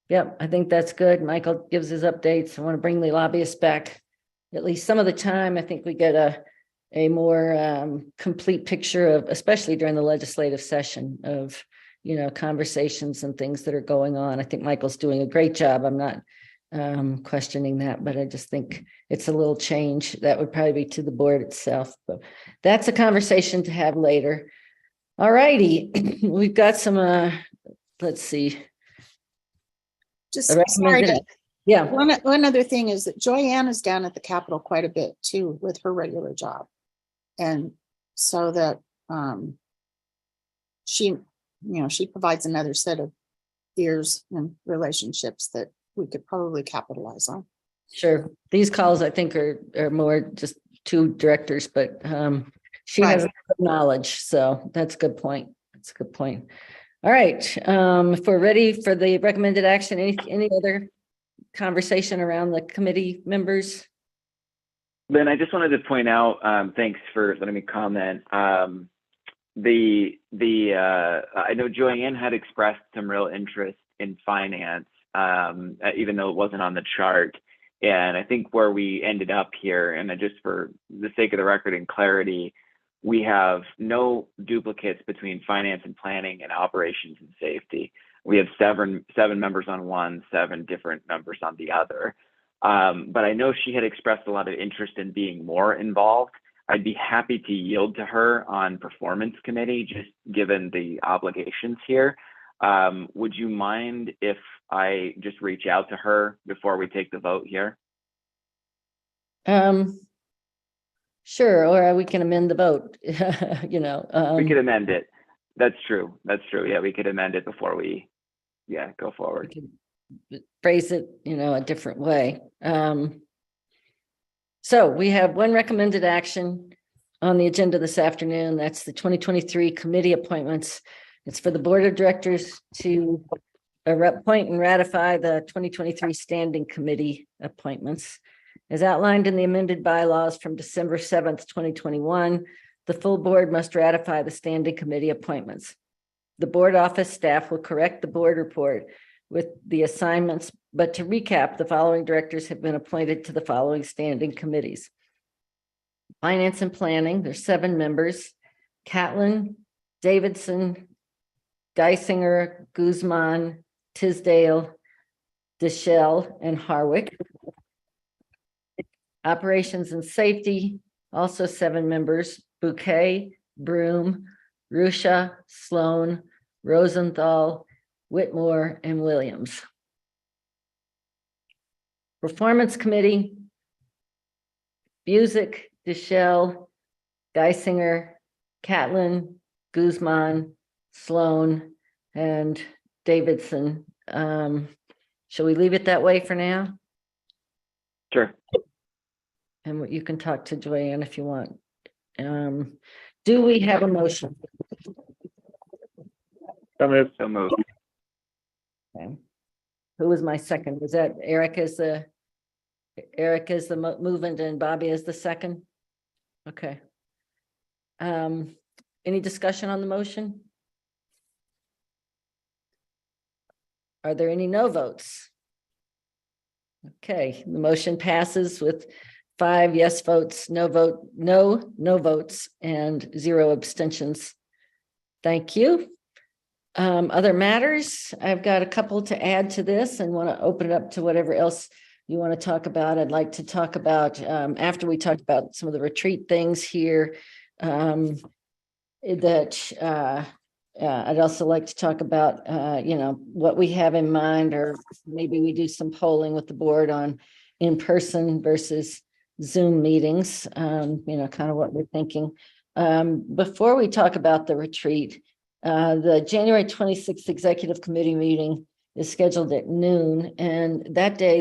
Yep, I think that's good. Michael gives his updates. I want to bring the lobbyists back at least some of the time. I think we get a more complete picture of, especially during the legislative session, of, conversations and things that are going on. I think Michael's doing a great job. I'm not questioning that, but I just think it's a little change that would probably be to the board itself. But that's a conversation to have later. All righty, we've got some, let's see. Just a sorry recommended- to, Yeah, one other thing is that Joyanne is down at the Capitol quite a bit too with her regular job. And so that she provides another set of ears and relationships that we could probably capitalize on. sure. These calls, I think, are more just two directors, but she has Right. knowledge, so that's a good point. That's a good point. All right, if we're ready for the recommended action, any other conversation around the committee members? Then I just wanted to point out, thanks for letting me comment. I know Joyanne had expressed some real interest in finance, even though it wasn't on the chart. And I think where we ended up here, and just for the sake of the record and clarity, we have no duplicates between finance and planning and operations and safety. We have seven members on one, 7 different members on the other. But I know she had expressed a lot of interest in being more involved. I'd be happy to yield to her on performance committee, just given the obligations here. Would you mind if I just reach out to her before we take the vote here? Sure, or we can amend the vote, We could amend it. That's true. Yeah, we could amend it before we, go we forward. can phrase it, a different way. So we have one recommended action on the agenda this afternoon. That's the 2023 committee appointments. It's for the board of directors to appoint and ratify the 2023 standing committee appointments. As outlined in the amended bylaws from December 7th, 2021, the full board must ratify the standing committee appointments. The board office staff will correct the board report with the assignments, but to recap, the following directors have been appointed to the following standing committees. Finance and Planning, there's 7 members: Catlin, Davidson, Geisinger, Guzman, Tisdale, Deschel, and Harwick. Operations and Safety, also 7 members: Bouquet, Broom, Rusha, Sloan, Rosenthal, Whitmore, and Williams. Performance Committee: Busick, Deschel, Geisinger, Catlin, Guzman, Sloan, and Davidson. Shall we leave it that way for now? Sure. And you can talk to Joyanne if you want. Do we have a motion? So moved. So moved. Okay. Who was my second? Was that Eric is the movement and Bobby is the second? Okay. Any discussion on the motion? Are there any no votes? Okay, the motion passes with 5 yes votes, no votes, and 0 abstentions. Thank you. Other matters, I've got a couple to add to this and want to open it up to whatever else you want to talk about. I'd like to talk about, after we talked about some of the retreat things here, that I'd also like to talk about, what we have in mind, or maybe we do some polling with the board on in-person versus Zoom meetings, kind of what we're thinking. Before we talk about the retreat, the January 26th Executive Committee meeting is scheduled at noon, and that day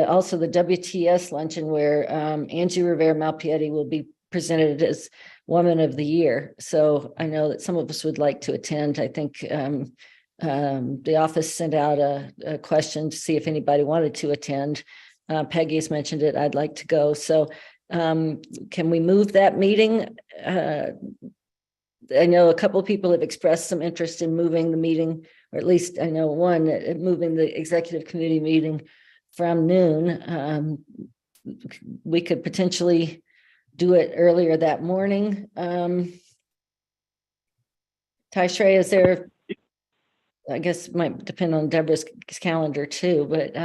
also the WTS luncheon where Angie Rivera Malpiedi will be presented as Woman of the Year. So I know that some of us would like to attend. I think the office sent out a question to see if anybody wanted to attend. Peggy has mentioned it. I'd like to go. So can we move that meeting? I know a couple of people have expressed some interest in moving the meeting, or at least I know one, moving the executive committee meeting from noon. We could potentially do it earlier that morning. Tashre, is there, I guess it might depend on Deborah's calendar too, but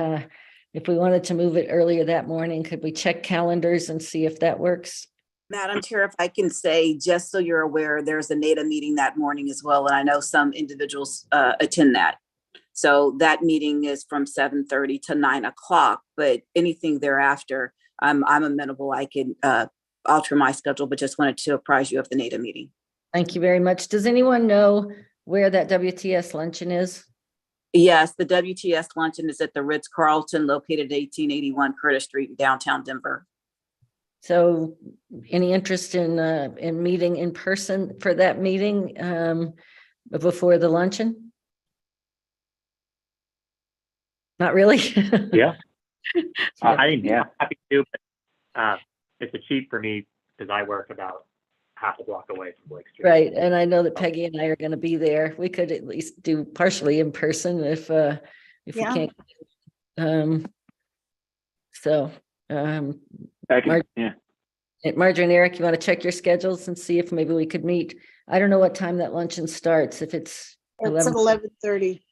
if we wanted to move it earlier that morning, could we check calendars and see if that works? Madam Chair, if I can say, just so you're aware, there's a NADA meeting that morning as well, and I know some individuals attend that. So that meeting is from 7:30 to 9 o'clock, but anything thereafter, I'm amenable. I can alter my schedule, but just wanted to apprise you of the NADA meeting. Thank you very much. Does anyone know where that WTS luncheon is? Yes, the WTS luncheon is at the Ritz-Carlton located at 1881 Curtis Street in downtown Denver. So any interest in meeting in person for that meeting before the luncheon? Not really? Yeah. I think Yeah. happy to, but it's a cheat for me because I work about half a block away from Blake Street. Right, and I know that Peggy and I are going to be there. We could at least do partially in person if we Yeah. can't. I can, yeah. Marjorie and Eric, you want to check your schedules and see if maybe we could meet? I don't know what time that luncheon starts, if it's It's 11. at 11:30.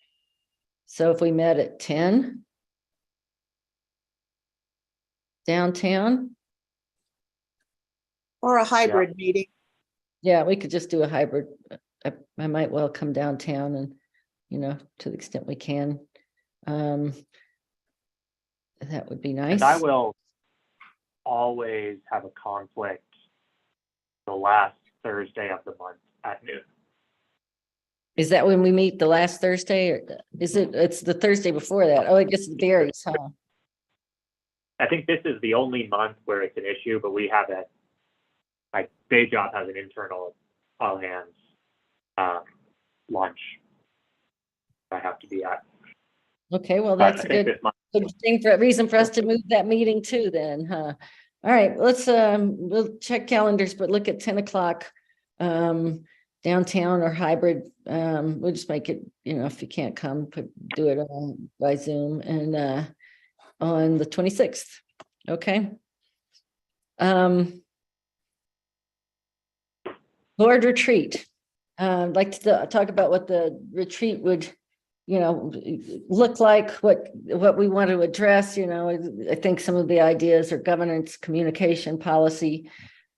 So if we met at 10 downtown, Or a hybrid meeting. yeah, we could just do a hybrid. I might well come downtown and, to the extent we can. That would be nice. And I will always have a conflict the last Thursday of the month at noon. Is that when we meet, the last Thursday, or it's the Thursday before that? Oh, I guess it varies, huh? I think this is the only month where it's an issue, but we have it. My day job has an internal all hands lunch I have to be at. Okay, well, But that's I a think good this month, reason for us to move that meeting too then, huh? All right, let's we'll check calendars, but look at 10 o'clock downtown or hybrid. We'll just make it, if you can't come, do it by Zoom and on the 26th. Okay. Board retreat. I'd like to talk about what the retreat would, look like, what we want to address. I think some of the ideas are governance, communication, policy,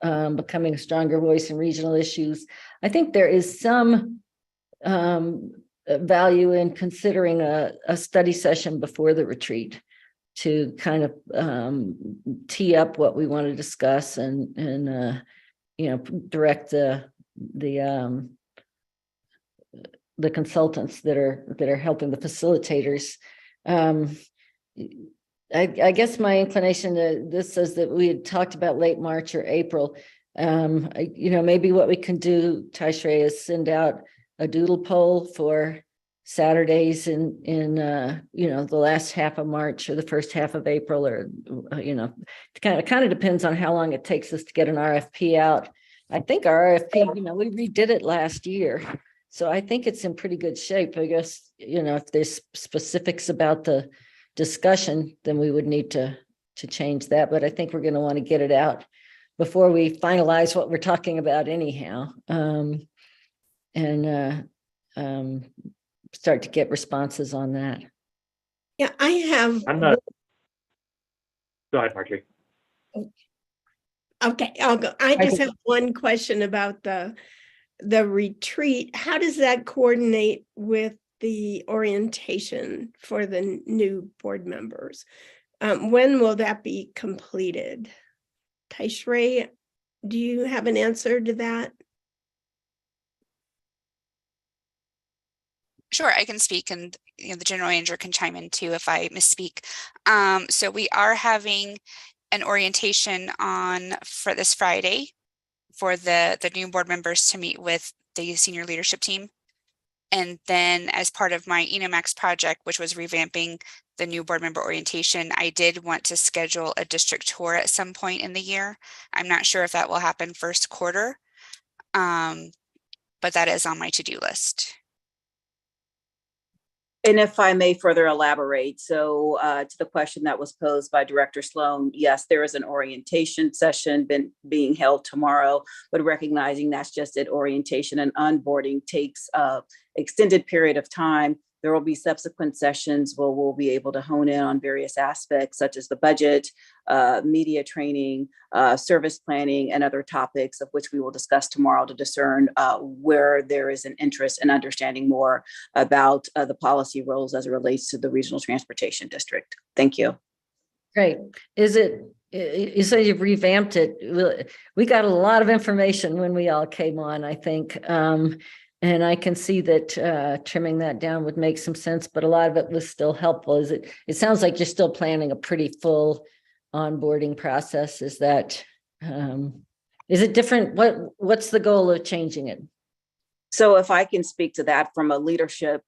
becoming a stronger voice in regional issues. I think there is some value in considering a study session before the retreat to kind of tee up what we want to discuss and direct the consultants that are helping the facilitators. I guess my inclination to this says that we had talked about late March or April. Maybe what we can do, Tashre, is send out a doodle poll for Saturdays in the last half of March or the first half of April, or it kind of depends on how long it takes us to get an RFP out. I think our RFP, we redid it last year, so I think it's in pretty good shape. I guess if there's specifics about the discussion, then we would need to change that. But I think we're going to want to get it out before we finalize what we're talking about anyhow, and start to get responses on that. Yeah, I have. Go ahead, Marjorie. Okay, I'll go. I just have one question about the the retreat, how does that coordinate with the orientation for the new board members? When will that be completed? Taishree, do you have an answer to that? Sure, I can speak, and the general manager can chime in too if I misspeak. So we are having an orientation for this Friday for the new board members to meet with the senior leadership team. And then as part of my ENOMAX project, which was revamping the new board member orientation, I did want to schedule a district tour at some point in the year. I'm not sure if that will happen first quarter, but that is on my to-do list. And if I may further elaborate, so to the question that was posed by Director Sloan, yes, there is an orientation session being held tomorrow, but recognizing that's just at orientation, and onboarding takes extended period of time. There will be subsequent sessions where we'll be able to hone in on various aspects such as the budget, media training, service planning, and other topics of which we will discuss tomorrow to discern where there is an interest in understanding more about the policy roles as it relates to the Regional Transportation District. Thank you. Great. You say you've revamped it. We got a lot of information when we all came on, I think. And I can see that trimming that down would make some sense, but a lot of it was still helpful. It sounds like you're still planning a pretty full onboarding process. Is it different? What's the goal of changing it? So if I can speak to that from a leadership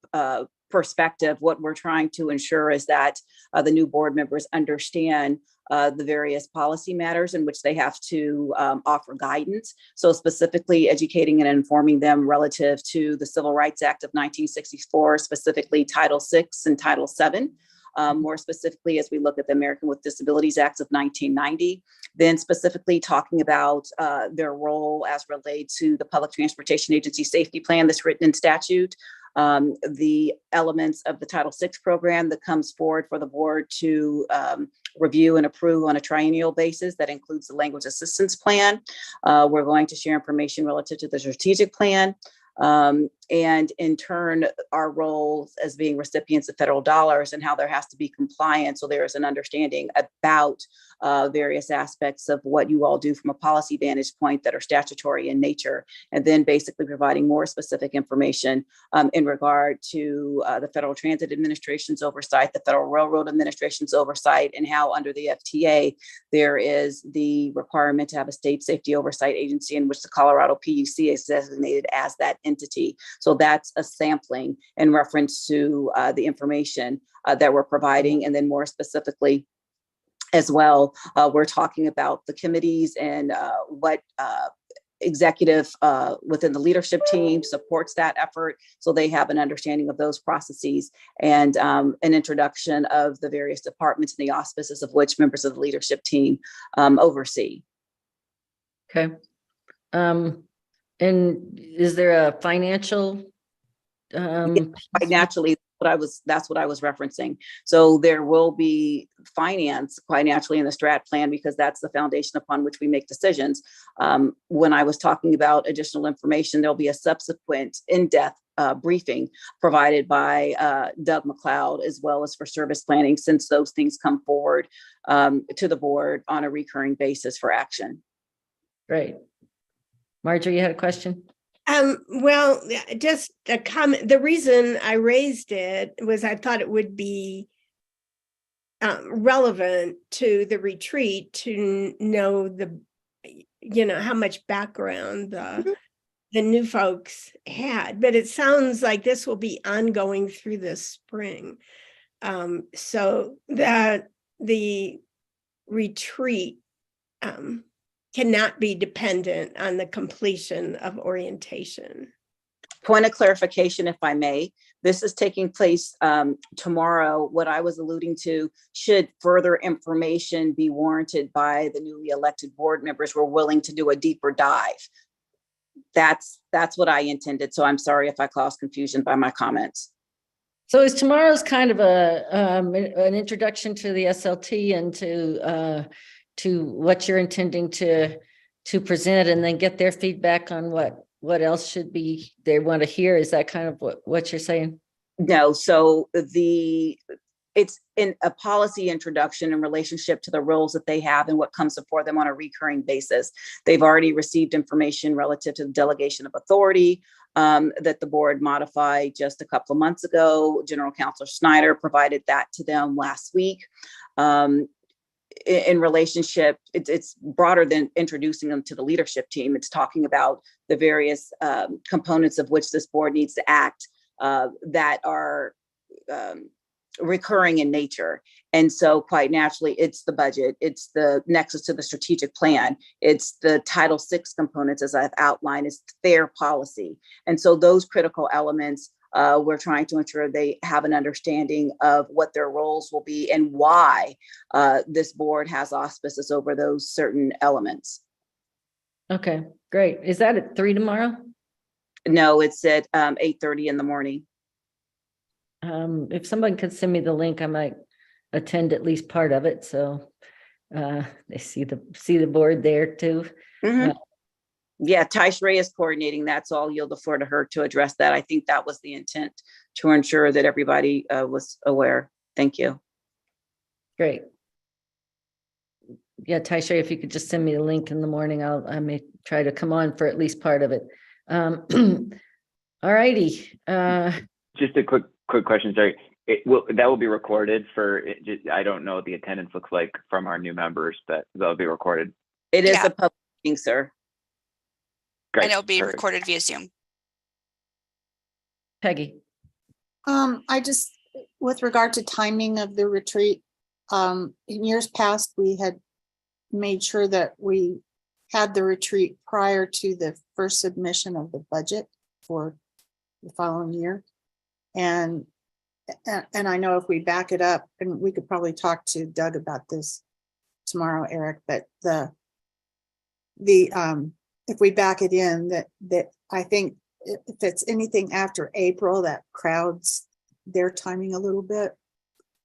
perspective, what we're trying to ensure is that the new board members understand the various policy matters in which they have to offer guidance. So specifically educating and informing them relative to the Civil Rights Act of 1964, specifically Title VI and Title VII. More specifically, as we look at the American with Disabilities Act of 1990, then specifically talking about their role as related to the Public Transportation Agency Safety Plan that's written in statute, the elements of the Title VI program that comes forward for the board to review and approve on a triennial basis. That includes the language assistance plan. We're going to share information relative to the strategic plan. And in turn, our roles as being recipients of federal dollars and how there has to be compliance. So there is an understanding about various aspects of what you all do from a policy vantage point that are statutory in nature, and then basically providing more specific information in regard to the Federal Transit Administration's oversight, the Federal Railroad Administration's oversight, and how under the FTA, there is the requirement to have a state safety oversight agency in which the Colorado PUC is designated as that entity. So that's a sampling in reference to the information that we're providing. And then more specifically as well, we're talking about the committees and what executive within the leadership team supports that effort. So they have an understanding of those processes and an introduction of the various departments and the auspices of which members of the leadership team oversee. Okay. And is there a financial? Quite naturally, that's what I was referencing. So there will be finance quite naturally in the strat plan because that's the foundation upon which we make decisions. When I was talking about additional information, there'll be a subsequent in-depth briefing provided by Doug McLeod, as well as for service planning, since those things come forward to the board on a recurring basis for action. Great. Marjorie, you had a question? Well, just a comment. The reason I raised it was I thought it would be relevant to the retreat to know how much background the new folks had. But it sounds like this will be ongoing through the spring, so that the retreat cannot be dependent on the completion of orientation. Point of clarification, if I may, this is taking place tomorrow. What I was alluding to, should further information be warranted by the newly elected board members, we're willing to do a deeper dive. That's what I intended. So I'm sorry if I caused confusion by my comments. So is tomorrow's kind of an introduction to the SLT and to what you're intending to present, and then get their feedback on what what else should be, they want to hear? Is that kind of what you're saying? No, so it's in a policy introduction in relationship to the roles that they have and what comes before them on a recurring basis. They've already received information relative to the delegation of authority that the board modified just a couple of months ago. General Counsel Schneider provided that to them last week. In relationship, it's broader than introducing them to the leadership team. It's talking about the various components of which this board needs to act that are recurring in nature. And so quite naturally, it's the budget, it's the nexus to the strategic plan, it's the Title VI components, as I've outlined, it's fair policy. And so those critical elements, we're trying to ensure they have an understanding of what their roles will be and why this board has auspices over those certain elements. Okay, great. Is that at 3 tomorrow? No, it's at 8:30 in the morning. If someone could send me the link, I might attend at least part of it. So they see the board there too. Mm-hmm. Yeah, Tish Ray is coordinating that, so I'll yield the floor to her to address that. I think that was the intent, to ensure that everybody was aware. Thank you. Great. Yeah, Tish Ray, if you could just send me the link in the morning, I may try to come on for at least part of it. All righty. Just a quick question, sorry. That will be recorded for, I don't know what the attendance looks like from our new members, but that'll be recorded. It is Yeah. a public meeting, sir. Great. And it'll be Perfect. recorded via Zoom. Peggy. I just, with regard to timing of the retreat, in years past, we had made sure that we had the retreat prior to the first submission of the budget for the following year. And I know if we back it up, and we could probably talk to Doug about this tomorrow, Eric, but if we back it in, that I think if it's anything after April, that crowds their timing a little bit.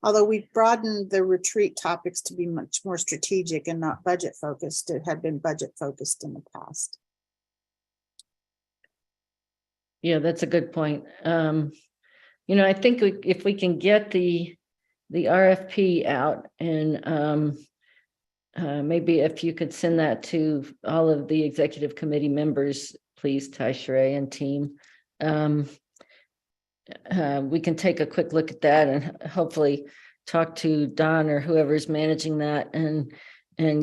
Although we've broadened the retreat topics to be much more strategic and not budget focused. It had been budget focused in the past. Yeah, that's a good point. I think if we can get the RFP out, and maybe if you could send that to all of the executive committee members, please, Tish Ray and team. We can take a quick look at that and hopefully talk to Don or whoever's managing that and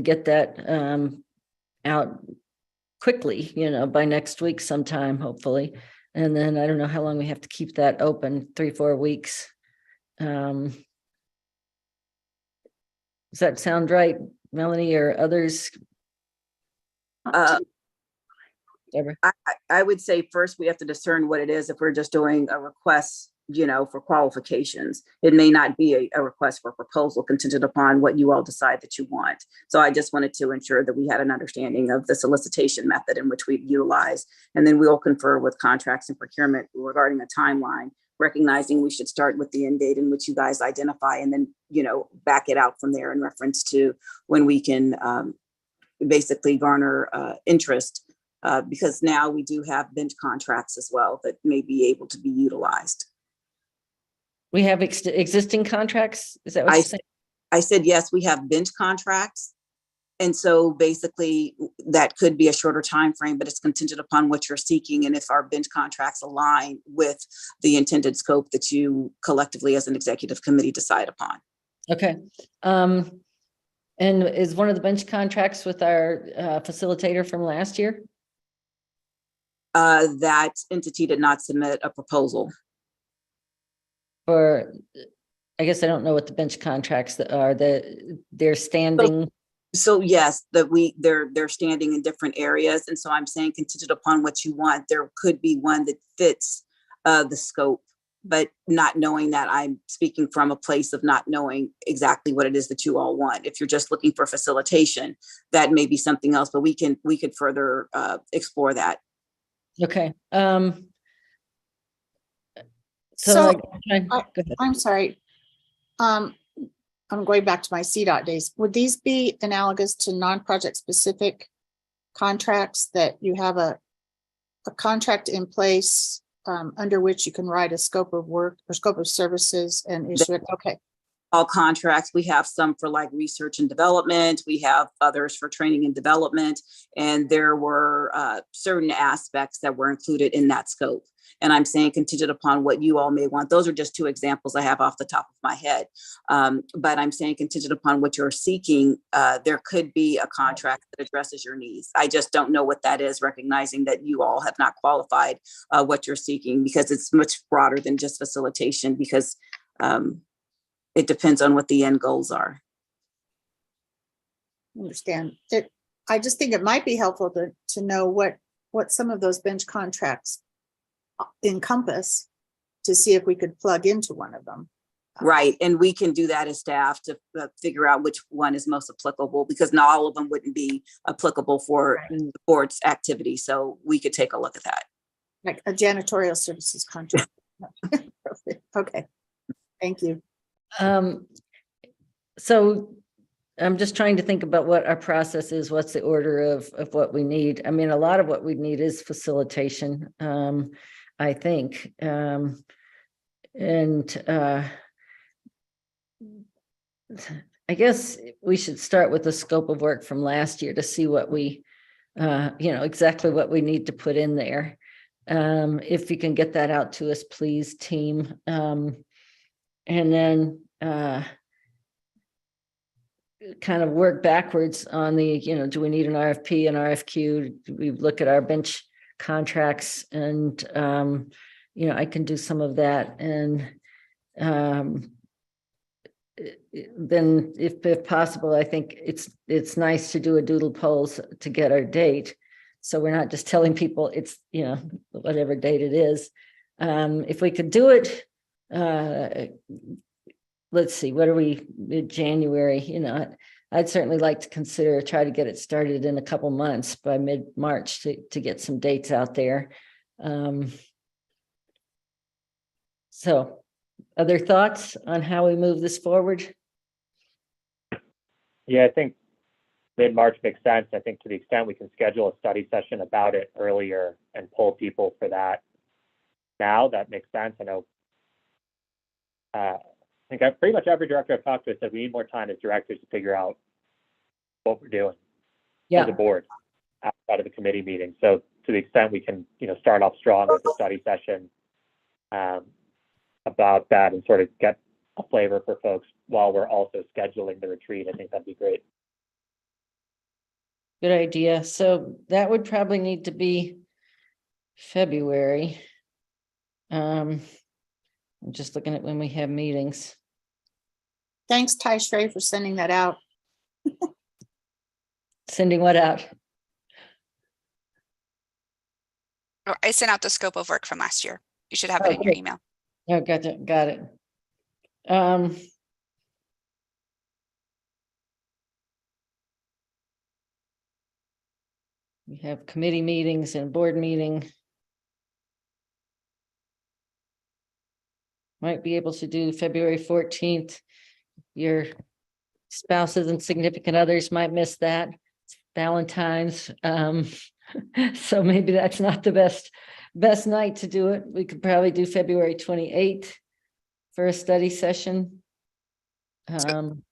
get that out quickly, by next week sometime, hopefully. And then I don't know how long we have to keep that open, 3-4 weeks. Does that sound right, Melanie, or others? Deborah? I would say first we have to discern what it is. If we're just doing a request, for qualifications, it may not be a request for proposal contingent upon what you all decide that you want. So I just wanted to ensure that we had an understanding of the solicitation method in which we've utilized. And then we'll confer with contracts and procurement regarding a timeline, recognizing we should start with the end date in which you guys identify, and then, back it out from there in reference to when we can basically garner interest. Because now we do have bench contracts as well that may be able to be utilized. We have existing contracts? Is that what you're saying? I said, yes, we have bench contracts. And so basically that could be a shorter time frame, but it's contingent upon what you're seeking. And if our bench contracts align with the intended scope that you collectively as an executive committee decide upon. Okay. And is one of the bench contracts with our facilitator from last year? That entity did not submit a proposal. Or I guess I don't know what the bench contracts that are, they're standing. So yes, they're standing in different areas. And so I'm saying contingent upon what you want, there could be one that fits the scope, but not knowing that, I'm speaking from a place of not knowing exactly what it is that you all want. If you're just looking for facilitation, that may be something else, but we could further explore that. Okay. So go ahead. I'm sorry. I'm going back to my CDOT days. Would these be analogous to non-project specific contracts that you have a a contract in place under which you can write a scope of work or scope of services and issue it? Okay, All contracts, we have some for like research and development, we have others for training and development, and there were certain aspects that were included in that scope. And I'm saying contingent upon what you all may want. Those are just two examples I have off the top of my head. But I'm saying contingent upon what you're seeking, there could be a contract that addresses your needs. I just don't know what that is, recognizing that you all have not qualified what you're seeking, because it's much broader than just facilitation, because it depends on what the end goals are. understand it. I just think it might be helpful to know what some of those bench contracts encompass, to see if we could plug into one of them. Right. And we can do that as staff to figure out which one is most applicable, because not all of them wouldn't be applicable for the board's activity. So we could take a look at that. Like a janitorial services contract. Okay, thank you. So I'm just trying to think about what our process is. What's the order of what we need? I mean, a lot of what we need is facilitation, I think. I guess we should start with the scope of work from last year to see what we, exactly what we need to put in there. If you can get that out to us, please, team. And then kind of work backwards on the, do we need an RFP, an RFQ? Do we look at our bench contracts? And, I can do some of that. And then if possible, I think it's nice to do a doodle polls to get our date. So we're not just telling people it's, whatever date it is. If we could do it, let's see, what are we, mid-January, I'd certainly like to consider, try to get it started in a couple months by mid-March to get some dates out there. So other thoughts on how we move this forward? Yeah, I think mid-March makes sense. I think to the extent we can schedule a study session about it earlier and pull people for that now, that makes sense. I know, I think pretty much every director I've talked to said we need more time as directors to figure out what we're doing as a board outside of the committee meeting. So to the extent we can, start off strong with the study session about that and sort of get a flavor for folks while we're also scheduling the retreat, I think that'd be great. Good idea. So that would probably need to be February. I'm just looking at when we have meetings. Thanks, Ty Shrey, for sending that out. Sending what out? Oh, I sent out the scope of work from last year. You should have it in your email. Oh, got it. We have committee meetings and board meeting. Might be able to do February 14th. Your spouses and significant others might miss that. It's Valentine's. So maybe that's not the best night to do it. We could probably do February 28th for a study session.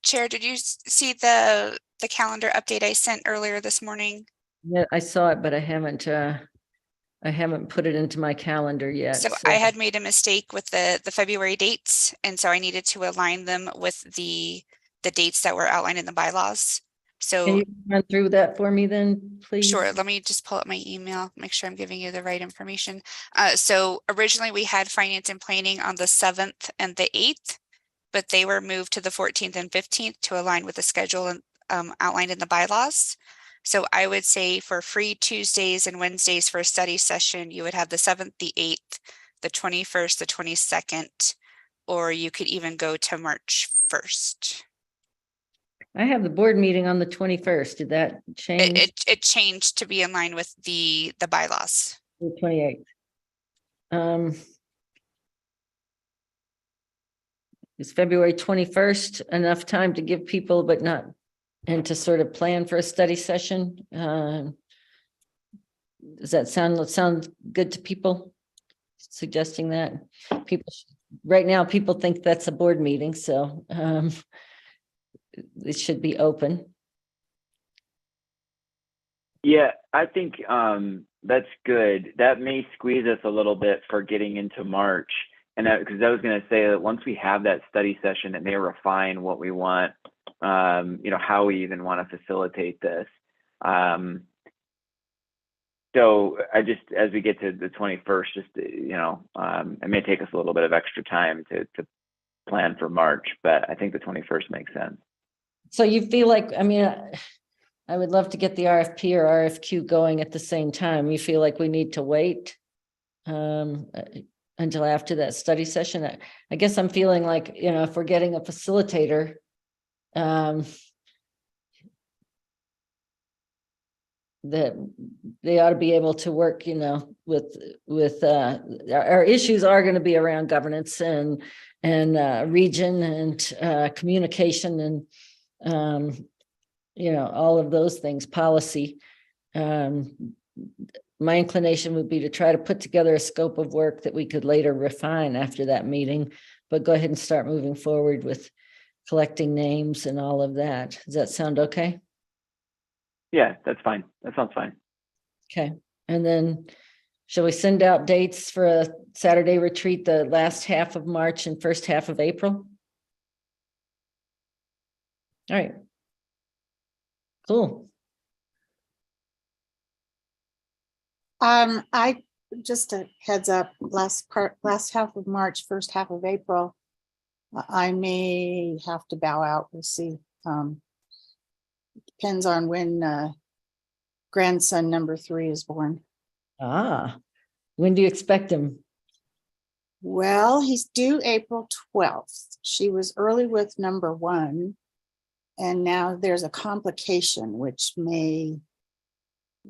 Chair, did you see the calendar update I sent earlier this morning? Yeah, I saw it, but I haven't put it into my calendar yet. So I had made a mistake with the February dates, and so I needed to align them with the dates that were outlined in the bylaws. So can you run through that for me then, please? Sure. Let me just pull up my email, make sure I'm giving you the right information. So originally we had finance and planning on the 7th and the 8th, but they were moved to the 14th and 15th to align with the schedule outlined in the bylaws. So I would say for free Tuesdays and Wednesdays for a study session, you would have the 7th, the 8th, the 21st, the 22nd, or you could even go to March 1st. I have the board meeting on the 21st. Did that change? It changed to be in line with the bylaws. The 28th. Is February 21st enough time to give people, but not, and to sort of plan for a study session? Does that sound good to people? Suggesting that people, right now, people think that's a board meeting, so it should be open. Yeah, I think that's good. That may squeeze us a little bit for getting into March. And because I was going to say that once we have that study session, it may refine what we want, how we even want to facilitate this. So I just, as we get to the 21st, it may take us a little bit of extra time to plan for March, but I think the 21st makes sense. So you feel like, I would love to get the RFP or RFQ going at the same time. You feel like we need to wait until after that study session? I guess I'm feeling like, if we're getting a facilitator, that they ought to be able to work, with our issues are going to be around governance and region and communication and all of those things, policy. My inclination would be to try to put together a scope of work that we could later refine after that meeting, but go ahead and start moving forward with collecting names and all of that. Does that sound okay? Yeah, that's fine. That sounds fine. Okay. And then shall we send out dates for a Saturday retreat, the last half of March and first half of April? All right. Cool. I just a heads up, last half of March, first half of April, I may have to bow out. We'll see. Depends on when grandson number 3 is born. When do you expect him? Well, he's due April 12th. She was early with number 1. And now there's a complication which may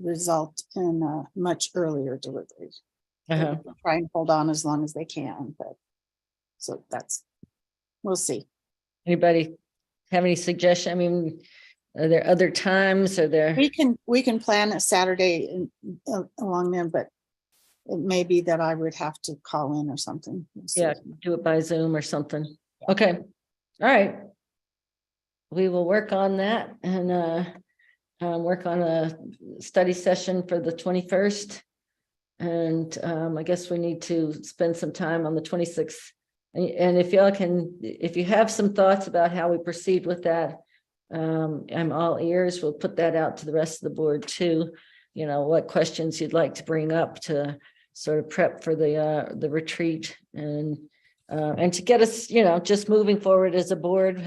result in a much earlier delivery. They'll try and hold on as long as they can, but so we'll see. Anybody have any suggestion? Are there other times? Are there? We can plan a Saturday along there, but it may be that I would have to call in or something. We'll see. Yeah, do it by Zoom or something. Okay. All right. We will work on that and work on a study session for the 21st. And I guess we need to spend some time on the 26th. And if you have some thoughts about how we proceed with that, I'm all ears. We'll put that out to the rest of the board too. What questions you'd like to bring up to sort of prep for the retreat and to get us, just moving forward as a board,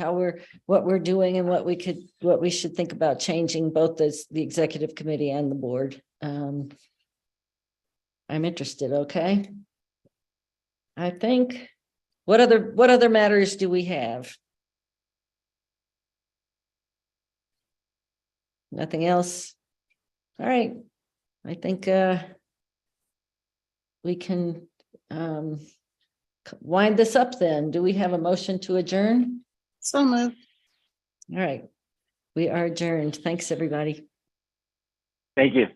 what we're doing and what we should think about changing both as the executive committee and the board. I'm interested. Okay. I think, what other matters do we have? Nothing else. All right. I think we can wind this up then. Do we have a motion to adjourn? So moved. All right. We are adjourned. Thanks, everybody. Thank you.